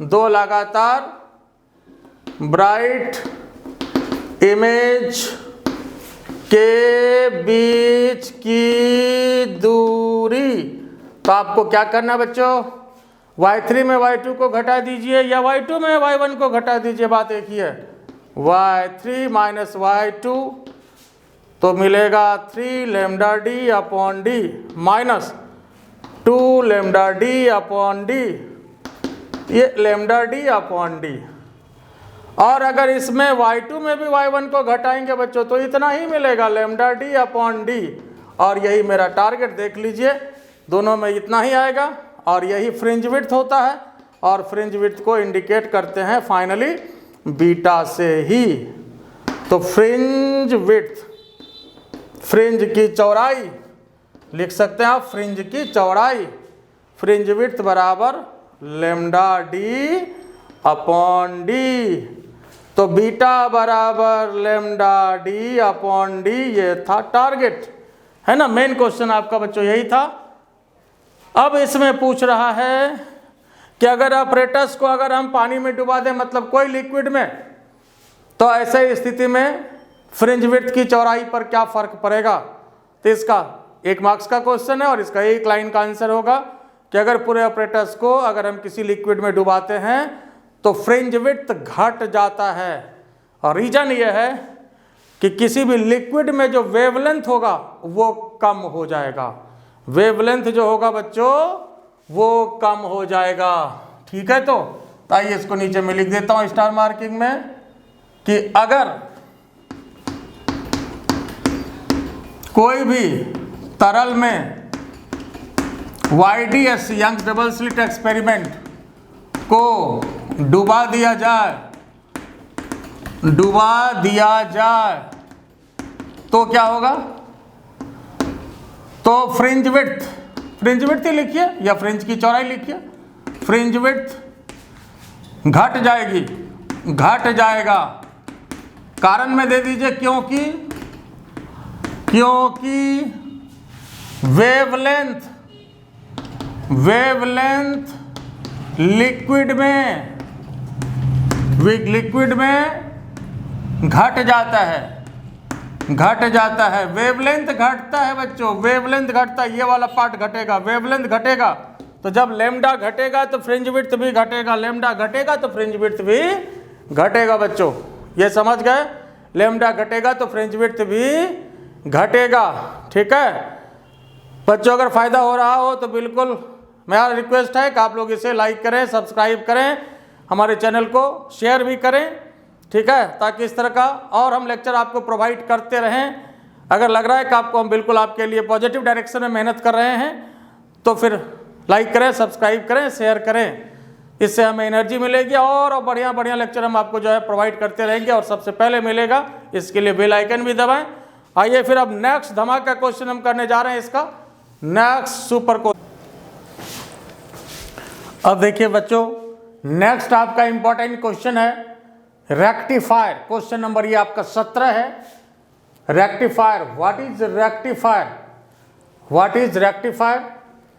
दो लगातार ब्राइट इमेज के बीच की दूरी। तो आपको क्या करना बच्चों, y3 में y2 को घटा दीजिए या y2 में y1 को घटा दीजिए, बात एक ही है। y3 माइनस y2 तो मिलेगा 3 lambda D upon D minus 2 lambda D upon D, ये लेमडा D अपॉन D। और अगर इसमें y2 में भी y1 को घटाएंगे बच्चों तो इतना ही मिलेगा, लेमडा D अपॉन D। और यही मेरा टारगेट, देख लीजिए दोनों में इतना ही आएगा। और यही फ्रिंज विड्थ होता है, और फ्रिंज विड्थ को इंडिकेट करते हैं फाइनली बीटा से ही। तो फ्रिंज विड्थ, फ्रिंज की चौड़ाई लिख सकते हैं आप, फ्रिंज की चौड़ाई, फ्रिंज विड्थ बराबर लेमडा D अपॉन D। तो बीटा बराबर लेमडा D अपॉन D, ये था टारगेट, है ना। मेन क्वेश्चन आपका बच्चों यही था। अब इसमें पूछ रहा है कि अगर अपरेटस को अगर हम पानी में डुबा दें, मतलब कोई लिक्विड में, तो ऐसे स्थिति में फ्रिंज विड्थ की चौड़ाई पर क्या फर्क पड़ेगा। तो इसका 1 मार्क्स का क्वेश्चन है और इसका एक लाइन का आंसर होगा कि अगर पूरे अपरेटस को अगर हम किसी लिक्विड में डुबाते हैं तो फ्रिंज विड्थ घट जाता है। और रीजन ये है कि किसी भी लिक्विड में जो वेवलेंथ होगा वो कम हो जाएगा, वेवलेंथ जो होगा बच्चों वो कम हो जाएगा। ठीक है, तो आइए इसको नीचे में लिख देता हूं स्टार मार्किंग में कि अगर कोई भी तरल में YDS young double slit experiment को डुबा दिया जाए तो क्या होगा? तो फ्रिंज विड्थ ही लिखिए या फ्रिंज की चौड़ाई लिखिए, फ्रिंज विड्थ घट जाएगा। कारण में दे दीजिए क्योंकि वेवलेंथ लिक्विड में घट जाता है। वेवलेंथ घटता है बच्चों, वेवलेंथ घटता है, ये वाला पार्ट घटेगा, वेवलेंथ घटेगा। तो जब लेमडा घटेगा तो फ्रिंज विड्थ भी घटेगा, लेमडा घटेगा तो फ्रिंज विड्थ भी घटेगा। बच्चों ये समझ गए? लेमडा घटेगा तो फ्रिंज विड्थ भी घटेगा। ठीक है बच्चों, अगर फायदा हो रहा हो तो बिल्कुल मेरा रिक्वेस्ट है कि आप लोग इसे लाइक करें, सब्सक्राइब करें, हमारे चैनल को शेयर भी करें। ठीक है, ताकि इस तरह का और हम लेक्चर आपको प्रोवाइड करते रहें। अगर लग रहा है कि आपको हम बिल्कुल आपके लिए पॉजिटिव डायरेक्शन में मेहनत कर रहे हैं तो फिर लाइक करें, सब्सक्राइब करें, शेयर करें, इससे हमें एनर्जी मिलेगी और बढ़िया लेक्चर हम आपको जो है प्रोवाइड करते रहेंगे और सबसे पहले मिलेगा। इसके लिए बेल आइकन भी दबाएं। आइए फिर अब नेक्स्ट धमाका क्वेश्चन हम करने जा रहे हैं, इसका नेक्स्ट सुपर क्वेश्चन। अब देखिए बच्चों, नेक्स्ट आपका इंपॉर्टेंट क्वेश्चन है रेक्टिफायर। क्वेश्चन नंबर ये आपका 17 है। Rectifier, what is rectifier?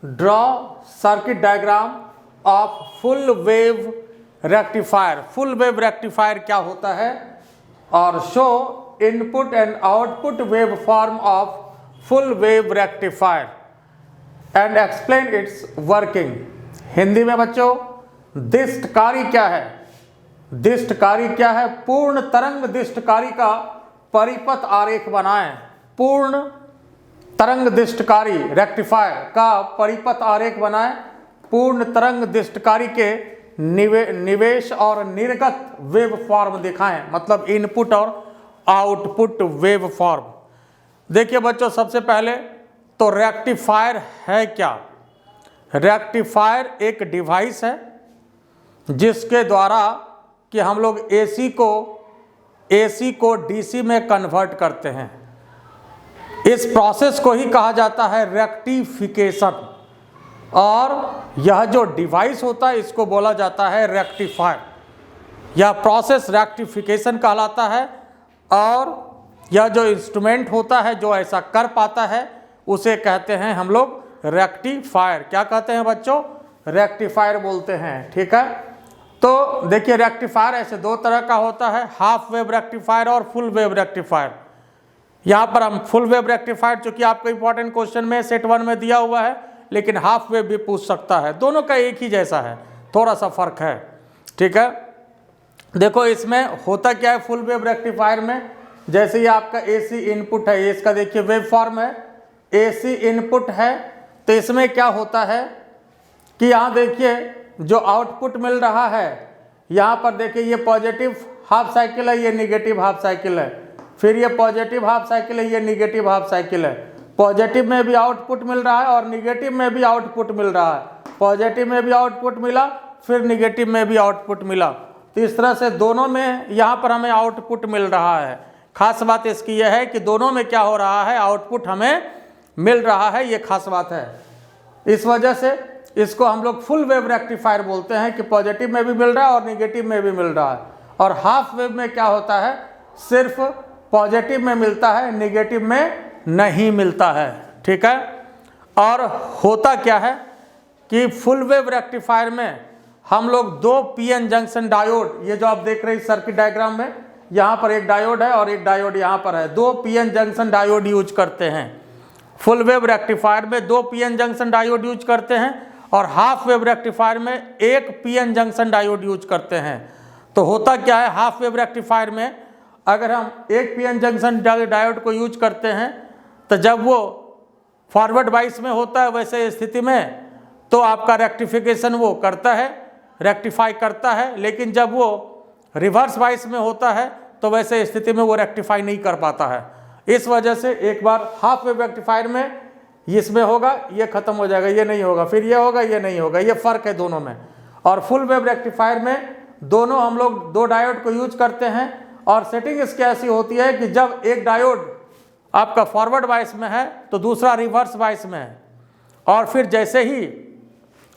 Draw circuit diagram of full wave rectifier. Full wave rectifier क्या होता है? और show input and output wave form of full wave rectifier and explain it's working. Hindi में बच्चों दिष्टकारी क्या है? दिष्टकारी क्या है? पूर्ण तरंग दिष्टकारी का परिपथ आरेख बनाएं। पूर्ण तरंग दिष्टकारी रेक्टिफायर का परिपथ आरेख बनाएं। पूर्ण तरंग दिष्टकारी के निवेश और निर्गत वेव फॉर्म दिखाएं, मतलब इनपुट और आउटपुट वेव फॉर्म। देखिए बच्चों, सबसे पहले तो रेक्टिफायर है क्या? रेक्टिफायर एक डिवाइस है जिसके द्वारा कि हम लोग एसी को डीसी में कन्वर्ट करते हैं। इस प्रोसेस को ही कहा जाता है रेक्टिफिकेशन, और यह जो डिवाइस होता है इसको बोला जाता है रेक्टिफायर। यह प्रोसेस रेक्टिफिकेशन कहलाता है, और यह जो इंस्ट्रूमेंट होता है जो ऐसा कर पाता है उसे कहते हैं हम लोग रेक्टिफायर। क्या कहते हैं बच्चों? रेक्टिफायर बोलते हैं। ठीक है, तो देखिए रेक्टिफायर ऐसे दो तरह का होता है, हाफ वेव रेक्टिफायर और फुल वेव रेक्टिफायर। यहाँ पर हम फुल वेव रेक्टिफायर, चूंकि आपको इंपॉर्टेंट क्वेश्चन में सेट 1 में दिया हुआ है, लेकिन हाफ वेव भी पूछ सकता है। दोनों का एक ही जैसा है, थोड़ा सा फर्क है। ठीक है, देखो इसमें होता क्या है फुल वेव रेक्टिफायर में, जैसे ये आपका एसी इनपुट है, ये इसका देखिए वेव फॉर्म है, एसी इनपुट है। तो इसमें क्या होता है कि यहाँ देखिए जो आउटपुट मिल रहा है, यहाँ पर देखिए ये पॉजिटिव हाफ साइकिल है, ये निगेटिव हाफ साइकिल है, फिर ये पॉजिटिव हाफ साइकिल है, ये निगेटिव हाफ साइकिल है। पॉजिटिव में भी आउटपुट मिल रहा है और निगेटिव में भी आउटपुट मिल रहा है। पॉजिटिव में भी आउटपुट मिला, फिर निगेटिव में भी आउटपुट मिला। तो इस तरह से दोनों में यहाँ पर हमें आउटपुट मिल रहा है। खास बात इसकी यह है कि दोनों में क्या हो रहा है, आउटपुट हमें मिल रहा है, ये खास बात है। इस वजह से इसको हम लोग फुल वेव रेक्टिफायर बोलते हैं कि पॉजिटिव में भी मिल रहा है और निगेटिव में भी मिल रहा है। और हाफ वेव में क्या होता है, सिर्फ पॉजिटिव में मिलता है, निगेटिव में नहीं मिलता है। ठीक है, और होता क्या है कि फुल वेव रेक्टिफायर में हम लोग दो पीएन जंक्शन डायोड, ये जो आप देख रहे हैं सर्किट डायग्राम में, यहाँ पर एक डायोड है और एक डायोड यहाँ पर है, दो पीएन जंक्शन डायोड यूज करते हैं। फुल वेव रेक्टिफायर में दो पीएन जंक्शन डायोड यूज करते हैं और हाफ वेव रेक्टिफायर में एक पीएन जंक्शन डायोड यूज करते हैं। तो होता क्या है, हाफ वेव रेक्टिफायर में अगर हम एक पीएन जंक्शन डायोड को यूज करते हैं तो जब वो फॉरवर्ड बाइस में होता है वैसे स्थिति में तो आपका रेक्टिफिकेशन वो करता है, रेक्टिफाई करता है, लेकिन जब वो रिवर्स बाइस में होता है तो वैसे स्थिति में वो रेक्टिफाई नहीं कर पाता है। इस वजह से एक बार हाफ वेव रेक्टिफायर में इसमें होगा, ये खत्म हो जाएगा, ये नहीं होगा, फिर ये होगा, ये नहीं होगा, ये फर्क है दोनों में। और फुल वेव रेक्टिफायर में दोनों हम लोग दो डायोड को यूज करते हैं और सेटिंग इसकी ऐसी होती है कि जब एक डायोड आपका फॉरवर्ड बाइस में है तो दूसरा रिवर्स बाइस में है, और फिर जैसे ही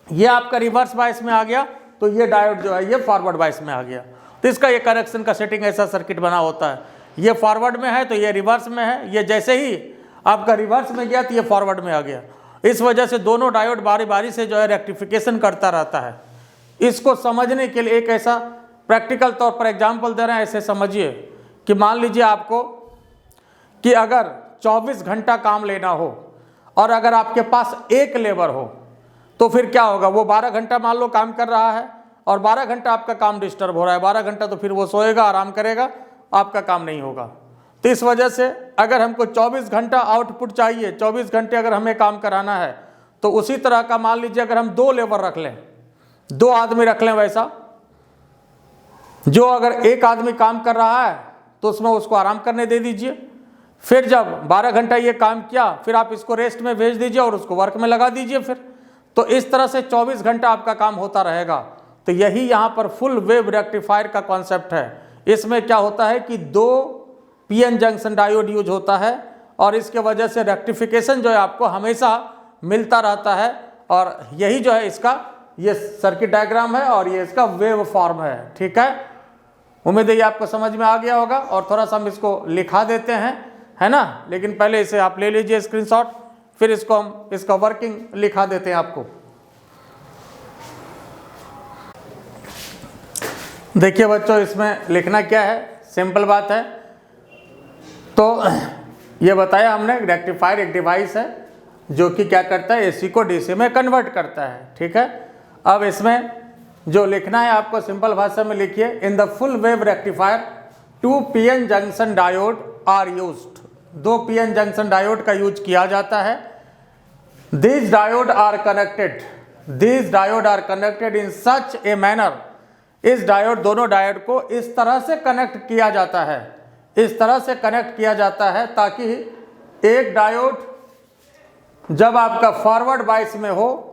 ये आपका रिवर्स बाइस में आ गया तो ये डायोड जो है ये फॉरवर्ड बाइस में आ गया। तो इसका ये करेक्शन का सेटिंग ऐसा सर्किट बना होता है, ये फॉरवर्ड में है तो ये रिवर्स में है, ये जैसे ही आपका रिवर्स में गया तो ये फॉरवर्ड में आ गया। इस वजह से दोनों डायोड बारी बारी से जो है रेक्टिफिकेशन करता रहता है। इसको समझने के लिए एक ऐसा प्रैक्टिकल तौर पर एग्जाम्पल दे रहे हैं, ऐसे समझिए कि मान लीजिए आपको कि अगर 24 घंटा काम लेना हो और अगर आपके पास एक लेबर हो तो फिर क्या होगा, वो 12 घंटा मान लो काम कर रहा है और 12 घंटा आपका काम डिस्टर्ब हो रहा है, 12 घंटा तो फिर वो सोएगा, आराम करेगा, आपका काम नहीं होगा। तो इस वजह से अगर हमको 24 घंटा आउटपुट चाहिए, 24 घंटे अगर हमें काम कराना है तो उसी तरह का मान लीजिए अगर हम 2 लेबर रख लें, 2 आदमी रख लें, वैसा जो अगर एक आदमी काम कर रहा है तो उसमें उसको आराम करने दे दीजिए, फिर जब 12 घंटा ये काम किया फिर आप इसको रेस्ट में भेज दीजिए और उसको वर्क में लगा दीजिए फिर। तो इस तरह से 24 घंटा आपका काम होता रहेगा। तो यही यहाँ पर फुल वेव रेक्टिफायर का कॉन्सेप्ट है। इसमें क्या होता है कि 2 पीएन जंक्शन डायोड यूज होता है और इसके वजह से रेक्टिफिकेशन जो है आपको हमेशा मिलता रहता है, और यही जो है इसका ये सर्किट डायग्राम है और ये इसका वेव फॉर्म है। ठीक है, उम्मीद है ये आपको समझ में आ गया होगा। और थोड़ा सा हम इसको लिखा देते हैं, है ना, लेकिन पहले इसे आप ले लीजिए स्क्रीनशॉट, फिर इसको हम इसका वर्किंग लिखा देते हैं आपको। देखिए बच्चों, इसमें लिखना क्या है, सिंपल बात है। तो ये बताया हमने, रेक्टिफायर एक डिवाइस है जो कि क्या करता है, एसी को डीसी में कन्वर्ट करता है। ठीक है, अब इसमें जो लिखना है आपको सिंपल भाषा में लिखिए, in the full wave rectifier 2 PN junction diode are used. 2 PN junction diode का यूज किया जाता है। These diode are connected in such a manner. इस डायोड, दोनों डायोड को इस तरह से कनेक्ट किया जाता है, इस तरह से कनेक्ट किया जाता है ताकि एक डायोड जब आपका फॉरवर्ड बाइस में हो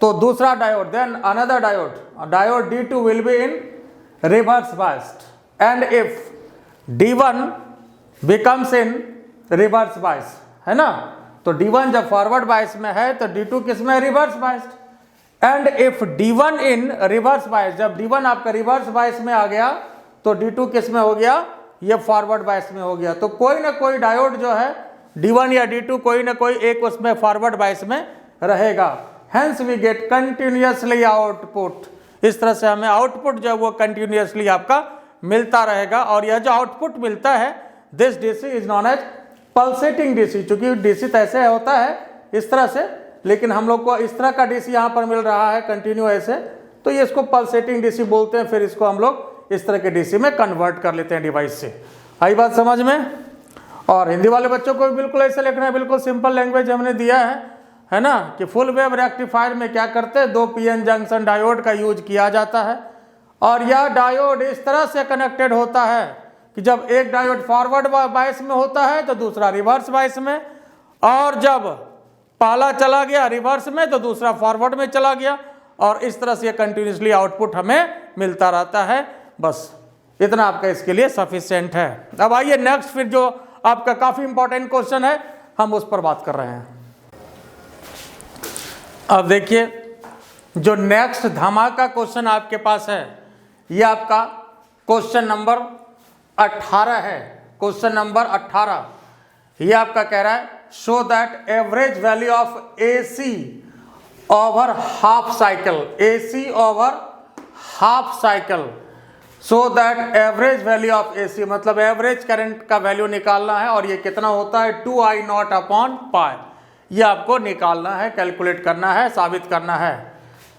तो दूसरा diode, then another diode D2 will be in reverse biased, and if D1 becomes in reverse bias, है ना। तो D1 जब फॉरवर्ड बाइस में है तो D2 किस में, reverse biased. And if D1 in reverse बाइस, जब D1 आपका रिवर्स बाइस में आ गया तो D2 किस में हो गया, ये फॉरवर्ड बाइस में हो गया। तो कोई ना कोई डायोड जो है D1 या D2 कोई ना कोई एक उसमें फॉरवर्ड बाइस में रहेगा। Hence we get continuously output. इस तरह से हमें आउटपुट जो है वो कंटिन्यूअसली आपका मिलता रहेगा। और यह जो आउटपुट मिलता है, this DC is known as pulsating DC. चूंकि डीसी तो ऐसे होता है इस तरह से, लेकिन हम लोग को इस तरह का डीसी यहाँ पर मिल रहा है कंटिन्यू ऐसे, तो ये इसको पल्सेटिंग डीसी बोलते हैं। फिर इसको हम लोग इस तरह के डीसी में कन्वर्ट कर लेते हैं डिवाइस से। आई बात समझ में। और हिंदी वाले बच्चों को भी बिल्कुल ऐसे लिखना है, बिल्कुल सिंपल लैंग्वेज हमने दिया है ना, कि फुल वेव रेक्टिफायर में क्या करते हैं, 2 पीएन जंक्शन डायोड का यूज किया जाता है। और यह डायोड इस तरह से कनेक्टेड होता है कि जब एक डायोड फॉरवर्ड बाइस में होता है तो दूसरा रिवर्स बाइस में, और जब पहला चला गया रिवर्स में तो दूसरा फॉरवर्ड में चला गया, और इस तरह से कंटिन्यूसली आउटपुट हमें मिलता रहता है। बस इतना आपका इसके लिए सफिशिएंट है। अब आइए नेक्स्ट, फिर जो आपका काफी इंपॉर्टेंट क्वेश्चन है हम उस पर बात कर रहे हैं। अब देखिए, जो नेक्स्ट धमाका क्वेश्चन आपके पास है ये आपका क्वेश्चन नंबर 18 है। क्वेश्चन नंबर 18 ये आपका कह रहा है, show that average value of AC over half cycle, AC over half cycle, so that average value of AC, मतलब एवरेज करंट का वैल्यू निकालना है। और ये कितना होता है, 2I0 अपॉन पाई। ये आपको निकालना है, कैलकुलेट करना है, साबित करना है।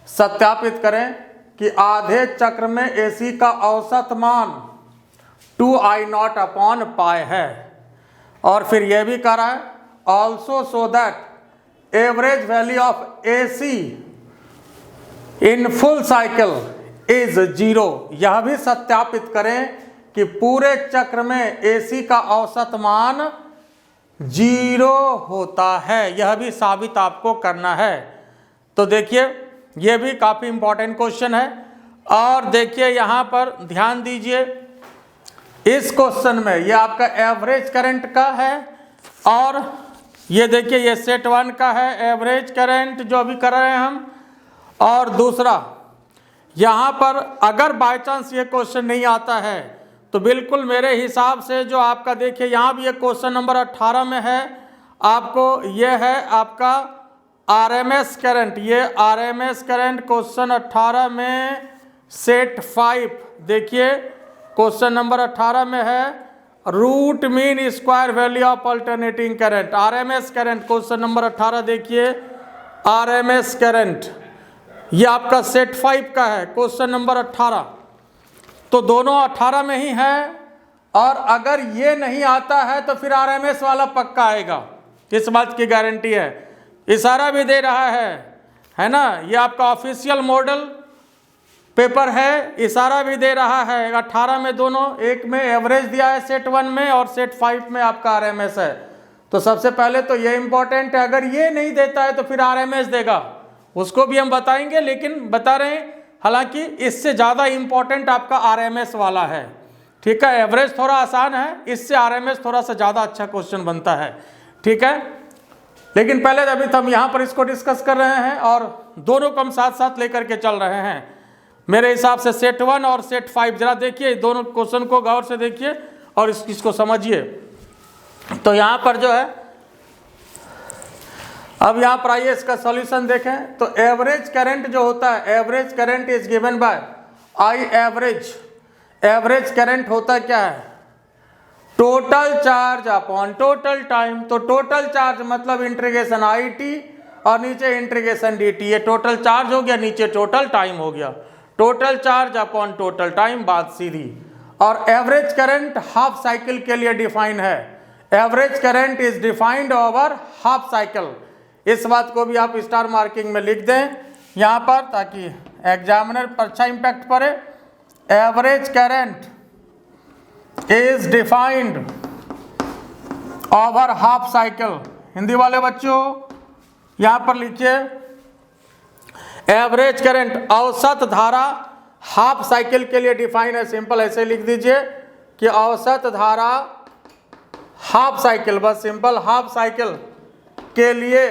सत्यापित करें कि आधे चक्र में AC का औसत मान 2I0 अपॉन पाई है। और फिर यह भी कह रहा है also so that average value of AC in full cycle is 0। यह भी सत्यापित करें कि पूरे चक्र में AC का औसत मान 0 होता है। यह भी साबित आपको करना है। तो देखिए यह भी काफ़ी इंपॉर्टेंट क्वेश्चन है। और देखिए यहाँ पर ध्यान दीजिए, इस क्वेश्चन में ये आपका एवरेज करंट का है और ये देखिए ये सेट 1 का है एवरेज करंट जो अभी कर रहे हैं हम। और दूसरा यहाँ पर अगर बाय चांस ये क्वेश्चन नहीं आता है तो बिल्कुल मेरे हिसाब से जो आपका देखिए यहाँ भी ये क्वेश्चन नंबर 18 में है, आपको ये है आपका RMS करंट। ये RMS करंट क्वेश्चन 18 में सेट 5 देखिए क्वेश्चन नंबर 18 में है root mean square value of alternating current. RMS current question number 18 देखिए RMS करंट ये आपका सेट 5 का है क्वेश्चन नंबर 18। तो दोनों 18 में ही है और अगर ये नहीं आता है तो फिर RMS वाला पक्का आएगा, इस बात की गारंटी है। इशारा भी दे रहा है ना, ये आपका ऑफिशियल मॉडल पेपर है, इशारा भी दे रहा है। 18 में दोनों, एक में एवरेज दिया है सेट 1 में और सेट 5 में आपका RMS है। तो सबसे पहले तो ये इंपॉर्टेंट है, अगर ये नहीं देता है तो फिर RMS देगा, उसको भी हम बताएंगे। लेकिन बता रहे हैं हालांकि इससे ज़्यादा इंपॉर्टेंट आपका RMS वाला है, ठीक है। एवरेज थोड़ा आसान है, इससे RMS थोड़ा सा ज़्यादा अच्छा क्वेश्चन बनता है, ठीक है। लेकिन पहले अभी तो हम यहाँ पर इसको डिस्कस कर रहे हैं और दोनों को हम साथ साथ लेकर के चल रहे हैं। मेरे हिसाब से सेट 1 और सेट 5 जरा देखिए, दोनों क्वेश्चन को गौर से देखिए और इसको समझिए। तो यहाँ पर जो है अब यहाँ पर आइए इसका सॉल्यूशन देखें। तो एवरेज करंट जो होता है, average current is given by I average. Average current होता क्या है, total charge upon total time. तो टोटल चार्ज मतलब इंटीग्रेशन IT और नीचे इंटीग्रेशन DT। ये टोटल चार्ज हो गया, नीचे टोटल टाइम हो गया। Total charge upon total time, बात सीधी। और एवरेज करंट हाफ साइकिल के लिए डिफाइन है। Average current is defined over half cycle. इस बात को भी आप स्टार मार्किंग में लिख दें यहाँ पर, ताकि एग्जामिनर पर अच्छा इम्पैक्ट पड़े। Average current is defined over half cycle. Hindi वाले बच्चों यहाँ पर लिखिए एवरेज करंट औसत धारा हाफ साइकिल के लिए डिफाइन है। सिंपल ऐसे लिख दीजिए कि औसत धारा हाफ साइकिल, बस सिंपल हाफ साइकिल के लिए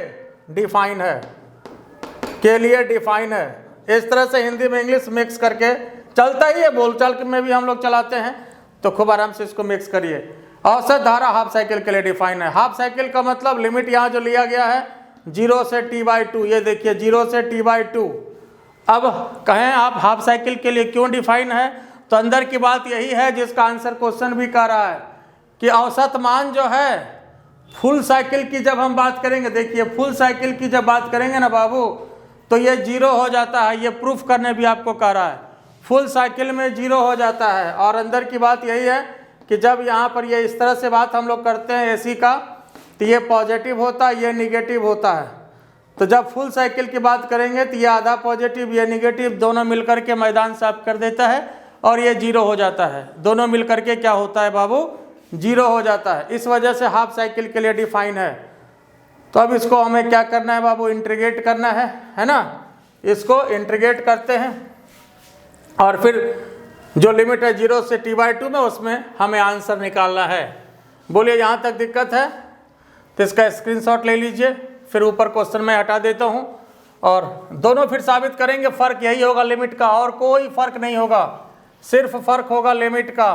डिफाइन है, के लिए डिफाइन है। इस तरह से हिंदी में इंग्लिश मिक्स करके चलता ही है, बोलचाल में भी हम लोग चलाते हैं, तो खूब आराम से इसको मिक्स करिए। औसत धारा हाफ साइकिल के लिए डिफाइन है। हाफ साइकिल का मतलब लिमिट यहाँ जो लिया गया है 0 से T/2, ये देखिए 0 से T/2। अब कहें आप हाफ साइकिल के लिए क्यों डिफाइन है, तो अंदर की बात यही है जिसका आंसर क्वेश्चन भी कह रहा है कि औसत मान जो है फुल साइकिल की जब हम बात करेंगे, देखिए फुल साइकिल की जब बात करेंगे ना बाबू, तो ये 0 हो जाता है। ये प्रूफ करने भी आपको कह रहा है, फुल साइकिल में 0 हो जाता है। और अंदर की बात यही है कि जब यहाँ पर ये इस तरह से बात हम लोग करते हैं AC का, तो ये पॉजिटिव होता है, ये निगेटिव होता है। तो जब फुल साइकिल की बात करेंगे तो ये आधा पॉजिटिव, ये निगेटिव, दोनों मिलकर के मैदान साफ कर देता है और ये 0 हो जाता है। दोनों मिलकर के क्या होता है बाबू, 0 हो जाता है। इस वजह से हाफ साइकिल के लिए डिफाइन है। तो अब इसको हमें क्या करना है बाबू, इंटीग्रेट करना है ना। इसको इंटीग्रेट करते हैं और फिर जो लिमिट है 0 से T/2 में, उसमें हमें आंसर निकालना है। बोलिए यहाँ तक दिक्कत है तो इसका स्क्रीनशॉट ले लीजिए, फिर ऊपर क्वेश्चन में हटा देता हूँ और दोनों फिर साबित करेंगे। फ़र्क यही होगा लिमिट का, और कोई फ़र्क नहीं होगा, सिर्फ फ़र्क होगा लिमिट का।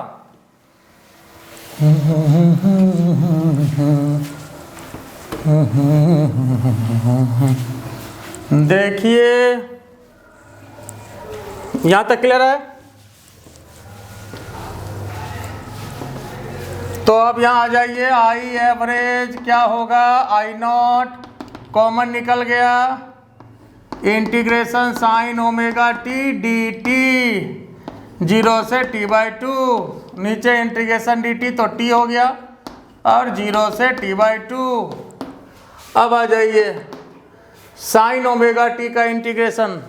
देखिए यहाँ तक क्लियर है। तो अब यहाँ आ जाइए, आई एवरेज क्या होगा, I0 कॉमन निकल गया, integration sine omega T dt 0 से t/2, नीचे इंटीग्रेशन dt तो t हो गया और 0 से t/2। अब आ जाइए साइन ओमेगा टी का इंटीग्रेशन।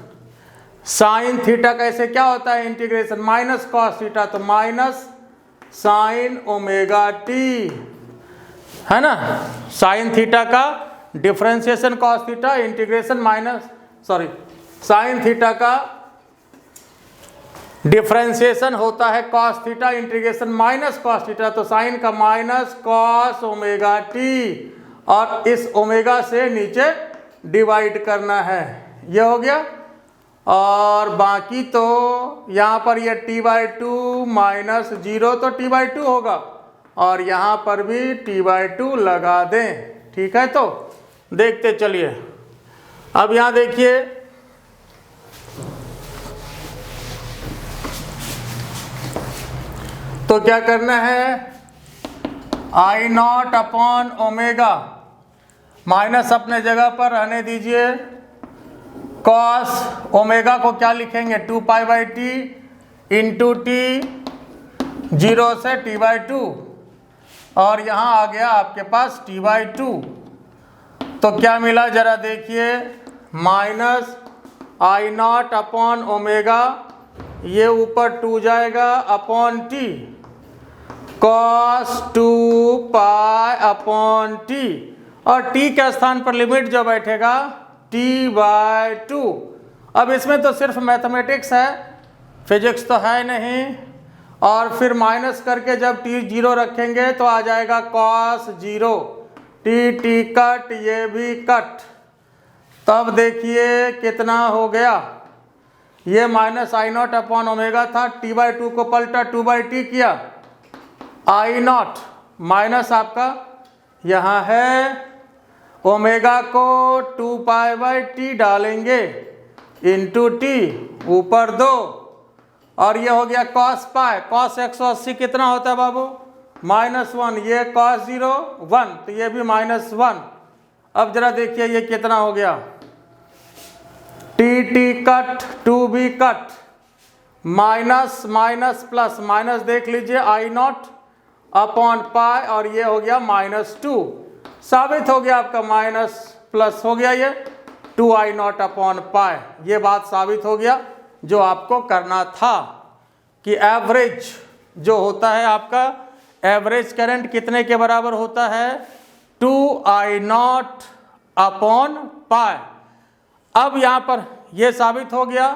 साइन थीटा कैसे क्या होता है इंटीग्रेशन, माइनस कॉस थीटा, तो माइनस साइन ओमेगा टी, है ना। साइन थीटा का differentiation cos theta, integration minus sine theta का डिफरेंशिएशन होता है cos theta, integration minus cos theta, तो साइन का माइनस कॉस ओमेगा टी और इस ओमेगा से नीचे डिवाइड करना है, ये हो गया। और बाकी तो यहाँ पर ये t/2 माइनस 0 तो t/2 होगा और यहाँ पर भी t/2 लगा दें, ठीक है। तो देखते चलिए, अब यहाँ देखिए तो क्या करना है, I0 अपॉन ओमेगा, माइनस अपने जगह पर रहने दीजिए, कॉस ओमेगा को क्या लिखेंगे 2π/t इंटू टी 0 से t/2 और यहाँ आ गया आपके पास t/2। तो क्या मिला जरा देखिए, माइनस I0 अपॉन ओमेगा, ये ऊपर 2 जाएगा अपॉन टी, कॉस 2π/t और t के स्थान पर लिमिट जो बैठेगा t/2। अब इसमें तो सिर्फ मैथमेटिक्स है, फिजिक्स तो है नहीं। और फिर माइनस करके जब t 0 रखेंगे तो आ जाएगा cos 0, t कट, ये भी कट। तब देखिए कितना हो गया, ये माइनस I0 अपॉन ओमेगा था, t/2 को पलटा 2/t किया, I0 माइनस आपका यहाँ है, ओमेगा को 2π/t डालेंगे इंटू टी, ऊपर 2 और ये हो गया cos पाई, cos 180 कितना होता है बाबू -1, ये cos 0 1, तो ये भी -1। अब जरा देखिए ये कितना हो गया, T cut 2b cut, minus minus plus minus, देख लीजिए I0 अपॉन पाई और ये हो गया -2, साबित हो गया आपका माइनस प्लस हो गया, ये 2I0 अपॉन पाई, ये बात साबित हो गया जो आपको करना था कि एवरेज जो होता है आपका, एवरेज करंट कितने के बराबर होता है 2I0 अपॉन पाई। अब यहाँ पर ये साबित हो गया,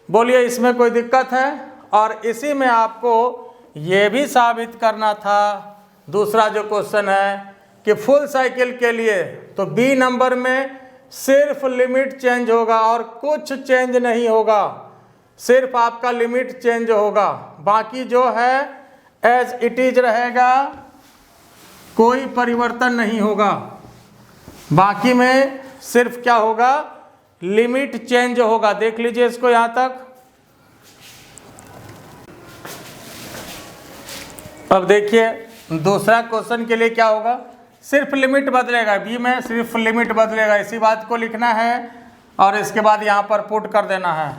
बोलिए इसमें कोई दिक्कत है। और इसी में आपको ये भी साबित करना था, दूसरा जो क्वेश्चन है कि फुल साइकिल के लिए तो बी नंबर में सिर्फ लिमिट चेंज होगा और कुछ चेंज नहीं होगा, सिर्फ आपका लिमिट चेंज होगा, बाकी जो है एज इट इज रहेगा, कोई परिवर्तन नहीं होगा। बाकी में सिर्फ क्या होगा, लिमिट चेंज होगा। देख लीजिए इसको यहाँ तक। अब देखिए दूसरा क्वेश्चन के लिए क्या होगा, सिर्फ लिमिट बदलेगा, बी में सिर्फ लिमिट बदलेगा, इसी बात को लिखना है और इसके बाद यहाँ पर पुट कर देना है।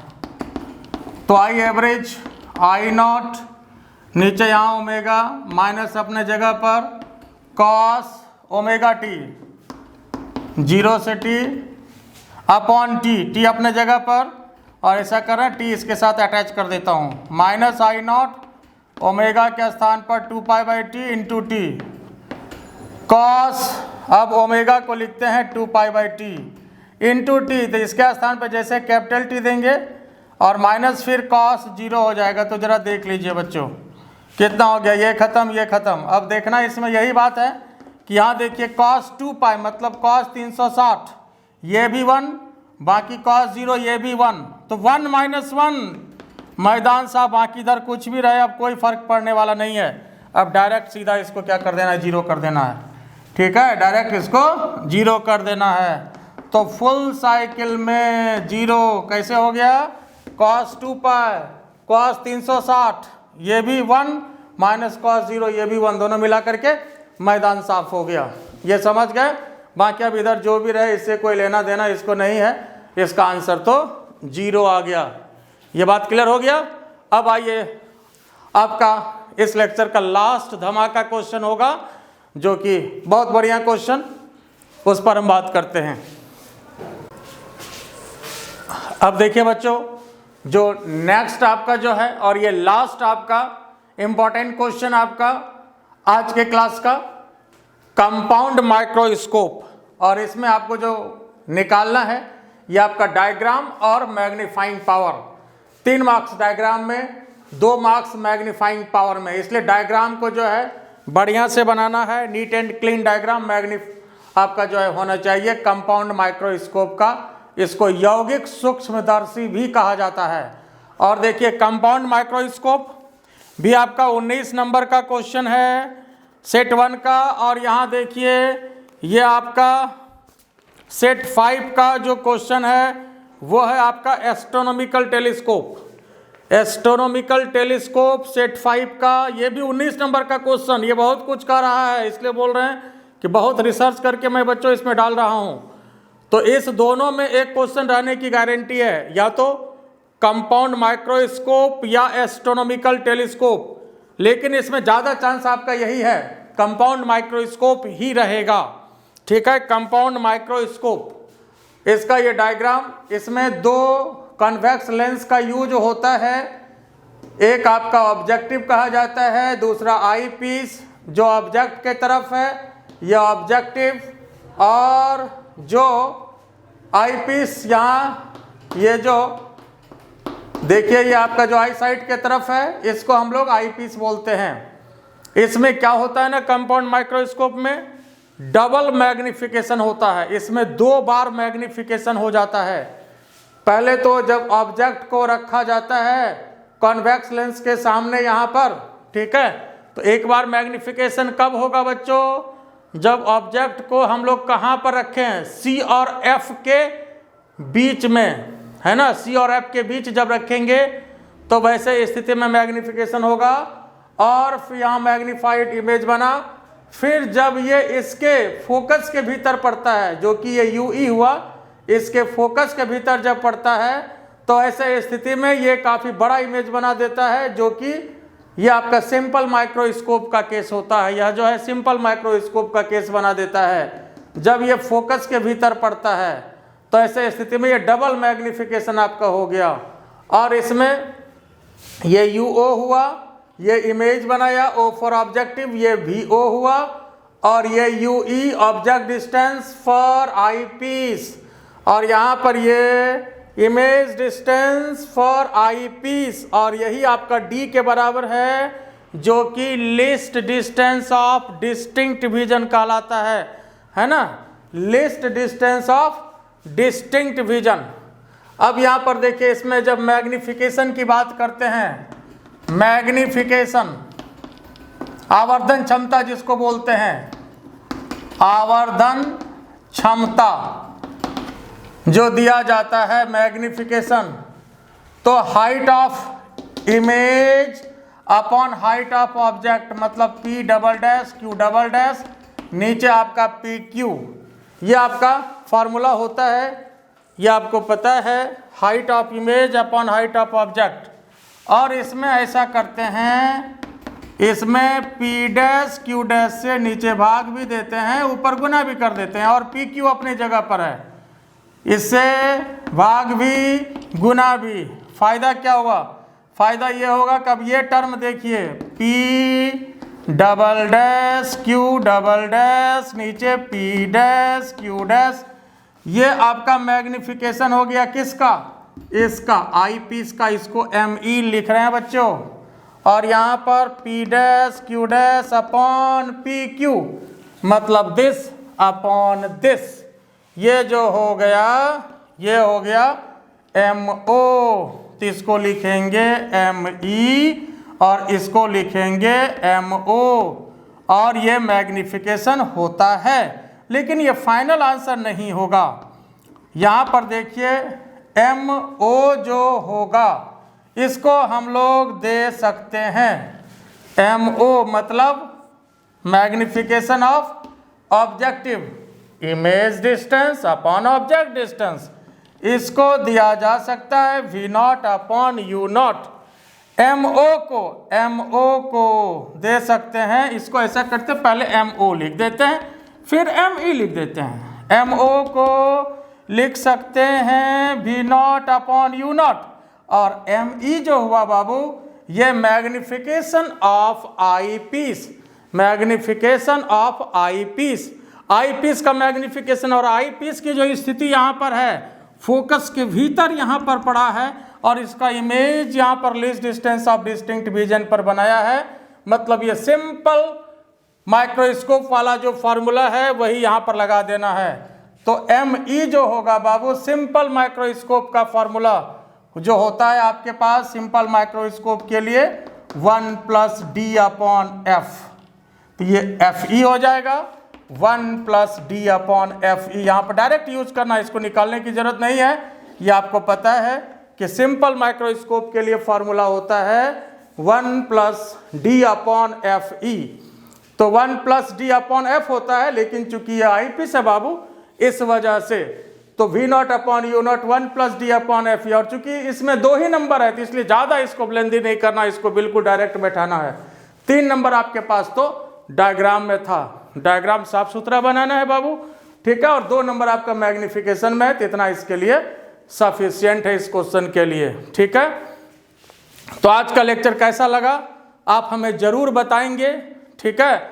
तो आई एवरेज I0, नीचे यहाँ ओमेगा, माइनस अपने जगह पर कॉस ओमेगा टी 0 से t अपॉन टी अपने जगह पर, और ऐसा करें टी इसके साथ अटैच कर देता हूँ, माइनस I0 ओमेगा के स्थान पर 2π/t इंटू टी, कॉस, अब ओमेगा को लिखते हैं 2π/t इंटू टी, तो इसके स्थान पर जैसे कैपिटल टी देंगे और माइनस फिर कॉस 0 हो जाएगा। तो जरा देख लीजिए बच्चों कितना हो गया, ये खत्म ये खत्म। अब देखना इसमें यही बात है कि यहाँ देखिए cos 2π मतलब cos 360, ये भी 1, बाकी cos 0 ये भी 1, तो 1 - 1 मैदान साहब, बाकी इधर कुछ भी रहे अब कोई फर्क पड़ने वाला नहीं है। अब डायरेक्ट सीधा इसको क्या कर देना है, 0 कर देना है, ठीक है, डायरेक्ट इसको 0 कर देना है। तो फुल साइकिल में 0 कैसे हो गया, cos 2π cos 360 ये भी 1 माइनस cos 0 ये भी 1, दोनों मिला करके मैदान साफ हो गया। ये समझ गए। बाकी अब इधर जो भी रहे इससे कोई लेना देना इसको नहीं है, इसका आंसर तो 0 आ गया। ये बात क्लियर हो गया। अब आइए, आपका इस लेक्चर का लास्ट धमाका क्वेश्चन होगा, जो कि बहुत बढ़िया क्वेश्चन, उस पर हम बात करते हैं। अब देखिए बच्चों, जो नेक्स्ट आपका जो है और ये लास्ट आपका इंपॉर्टेंट क्वेश्चन आपका आज के क्लास का कंपाउंड माइक्रोस्कोप, और इसमें आपको जो निकालना है ये आपका डायग्राम और मैग्नीफाइंग पावर। 3 मार्क्स डायग्राम में, 2 मार्क्स मैग्नीफाइंग पावर में, इसलिए डायग्राम को जो है बढ़िया से बनाना है, नीट एंड क्लीन डायग्राम आपका जो है होना चाहिए कंपाउंड माइक्रोस्कोप का। इसको यौगिक सूक्ष्मदर्शी भी कहा जाता है। और देखिए कंपाउंड माइक्रोस्कोप भी आपका 19 नंबर का क्वेश्चन है सेट 1 का, और यहाँ देखिए ये आपका सेट 5 का जो क्वेश्चन है वो है आपका astronomical telescope. Astronomical telescope set 5 का, ये भी 19 नंबर का क्वेश्चन। ये बहुत कुछ कह रहा है, इसलिए बोल रहे हैं कि बहुत रिसर्च करके मैं बच्चों इसमें डाल रहा हूँ। तो इस दोनों में एक क्वेश्चन रहने की गारंटी है, या तो कंपाउंड माइक्रोस्कोप या एस्ट्रोनॉमिकल टेलीस्कोप, लेकिन इसमें ज़्यादा चांस आपका यही है, कंपाउंड माइक्रोस्कोप ही रहेगा। ठीक है, कंपाउंड माइक्रोस्कोप, इसका ये डायग्राम, इसमें 2 कन्वेक्स लेंस का यूज होता है। एक आपका ऑब्जेक्टिव कहा जाता है, दूसरा आई पीस जो ऑब्जेक्ट के तरफ है, यह ऑब्जेक्टिव, और जो आई पीस यहाँ ये जो देखिए ये आपका जो आई साइड के तरफ है, इसको हम लोग आई पीस बोलते हैं। इसमें क्या होता है ना, कंपाउंड माइक्रोस्कोप में डबल मैग्निफिकेशन होता है। इसमें 2 बार मैग्निफिकेशन हो जाता है। पहले तो जब ऑब्जेक्ट को रखा जाता है कॉन्वेक्स लेंस के सामने यहाँ पर, ठीक है, तो एक बार मैग्निफिकेशन कब होगा बच्चों, जब ऑब्जेक्ट को हम लोग कहाँ पर रखें, C और F के बीच में, है ना, C और F के बीच जब रखेंगे तो वैसे स्थिति में मैग्निफिकेशन होगा, और फिर यहाँ मैग्नीफाइड इमेज बना। फिर जब ये इसके फोकस के भीतर पड़ता है, जो कि ये UE हुआ, इसके फोकस के भीतर जब पड़ता है तो ऐसे स्थिति में ये काफ़ी बड़ा इमेज बना देता है, जो कि ये आपका सिंपल माइक्रोस्कोप का केस होता है। यह जो है सिंपल माइक्रोस्कोप का केस बना देता है। जब ये फोकस के भीतर पड़ता है तो ऐसे स्थिति में ये डबल मैग्निफिकेशन आपका हो गया, और इसमें ये UO हुआ, ये इमेज बनाया, O फॉर ऑब्जेक्टिव, ये VO हुआ, और ये UE object distance for eyepiece, और यहाँ पर ये image distance for eyepiece, और यही आपका D के बराबर है, जो कि least distance of distinct vision कहलाता है ना, least distance of distinct vision. अब यहाँ पर देखिए, इसमें जब मैग्निफिकेशन की बात करते हैं, मैग्निफिकेशन आवर्धन क्षमता जिसको बोलते हैं, आवर्धन क्षमता जो दिया जाता है मैग्निफिकेशन, तो height of image upon height of object, मतलब P double dash Q double dash, नीचे आपका PQ, ये आपका फार्मूला होता है, ये आपको पता है, height of image upon height of object. और इसमें ऐसा करते हैं, इसमें P डैश Q डैश से नीचे भाग भी देते हैं, ऊपर गुना भी कर देते हैं, और PQ अपनी जगह पर है, इससे भाग भी गुना भी। फायदा क्या होगा, फायदा ये होगा कि अब ये टर्म देखिए, P double dash Q double dash, नीचे P डैश Q डैश, ये आपका मैग्निफिकेशन हो गया किसका, इसका आई पीस का, इसको ME लिख रहे हैं बच्चों, और यहाँ पर P dash Q dash upon PQ, मतलब दिस अपॉन दिस, ये जो हो गया, ये हो गया MO, तो इसको लिखेंगे ME और इसको लिखेंगे MO, और ये मैग्निफिकेशन होता है। लेकिन ये फाइनल आंसर नहीं होगा। यहाँ पर देखिए MO जो होगा इसको हम लोग दे सकते हैं, MO मतलब magnification of objective, image distance upon object distance, इसको दिया जा सकता है V0 अपॉन U0। MO को दे सकते हैं, इसको ऐसा करते हैं, पहले MO लिख देते हैं फिर ME लिख देते हैं। MO को लिख सकते हैं V0/U0 और ME जो हुआ बाबू ये magnification of eyepiece, magnification of eyepiece, eyepiece का मैग्निफिकेशन। और आई पीस की जो स्थिति यहाँ पर है फोकस के भीतर यहाँ पर पड़ा है और इसका इमेज यहाँ पर least distance of distinct vision पर बनाया है। मतलब ये सिंपल माइक्रोस्कोप वाला जो फार्मूला है वही यहाँ पर लगा देना है। तो ME जो होगा बाबू सिंपल माइक्रोस्कोप का फार्मूला जो होता है आपके पास सिंपल माइक्रोस्कोप के लिए 1+D/F, तो ये FE हो जाएगा 1+D/FE। यहाँ पर डायरेक्ट यूज करना, इसको निकालने की जरूरत नहीं है। ये आपको पता है कि सिंपल माइक्रोस्कोप के लिए फार्मूला होता है 1+D/FE। तो 1+D/F होता है, लेकिन चूंकि ये आई पीस है बाबू इस वजह से तो V0/U0 1+D/FE। और चूंकि इसमें 2 ही नंबर है तो इसलिए ज़्यादा इसको ब्लेंदी नहीं करना, इसको बिल्कुल डायरेक्ट बैठाना है। 3 नंबर आपके पास तो डायग्राम में था, डायग्राम साफ सुथरा बनाना है बाबू, ठीक है। और 2 नंबर आपका मैग्निफिकेशन में है, तो इतना इसके लिए सफिशियंट है इस क्वेश्चन के लिए, ठीक है। तो आज का लेक्चर कैसा लगा आप हमें ज़रूर बताएंगे, ठीक है।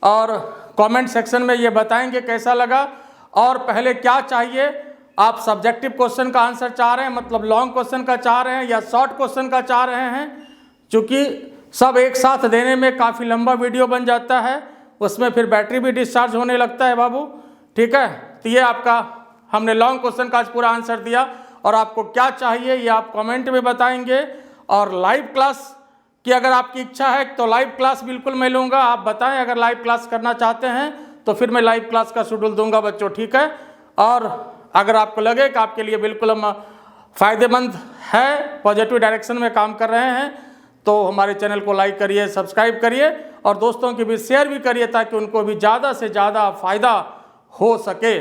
और कमेंट सेक्शन में ये बताएंगे कैसा लगा और पहले क्या चाहिए, आप सब्जेक्टिव क्वेश्चन का आंसर चाह रहे हैं, मतलब लॉन्ग क्वेश्चन का चाह रहे हैं या शॉर्ट क्वेश्चन का चाह रहे हैं। क्योंकि सब एक साथ देने में काफ़ी लंबा वीडियो बन जाता है, उसमें फिर बैटरी भी डिस्चार्ज होने लगता है बाबू, ठीक है। तो ये आपका हमने लॉन्ग क्वेश्चन का आज पूरा आंसर दिया और आपको क्या चाहिए ये आप कमेंट में बताएंगे। और लाइव क्लास की अगर आपकी इच्छा है तो लाइव क्लास बिल्कुल मैं लूँगा, आप बताएं अगर लाइव क्लास करना चाहते हैं तो फिर मैं लाइव क्लास का शेड्यूल दूंगा बच्चों, ठीक है। और अगर आपको लगे कि आपके लिए बिल्कुल हम फ़ायदेमंद है, पॉजिटिव डायरेक्शन में काम कर रहे हैं, तो हमारे चैनल को लाइक करिए, सब्सक्राइब करिए और दोस्तों के भी शेयर भी करिए ताकि उनको भी ज़्यादा से ज़्यादा फ़ायदा हो सके,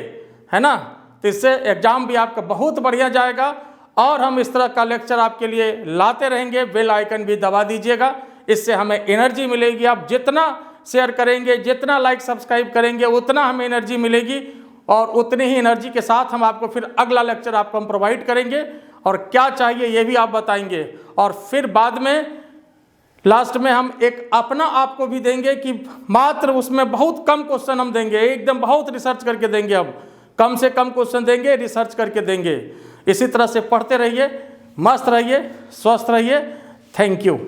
है ना। तो इससे एग्ज़ाम भी आपका बहुत बढ़िया जाएगा और हम इस तरह का लेक्चर आपके लिए लाते रहेंगे। बेल आइकन भी दबा दीजिएगा, इससे हमें एनर्जी मिलेगी। आप जितना शेयर करेंगे, जितना लाइक सब्सक्राइब करेंगे, उतना हमें एनर्जी मिलेगी और उतनी ही एनर्जी के साथ हम आपको फिर अगला लेक्चर आपको हम प्रोवाइड करेंगे और क्या चाहिए ये भी आप बताएंगे। और फिर बाद में लास्ट में हम एक अपना आपको भी देंगे कि मात्र उसमें बहुत कम क्वेश्चन हम देंगे, एकदम बहुत रिसर्च करके देंगे, अब कम से कम क्वेश्चन देंगे, रिसर्च करके देंगे। इसी तरह से पढ़ते रहिए, मस्त रहिए, स्वस्थ रहिए। Thank you.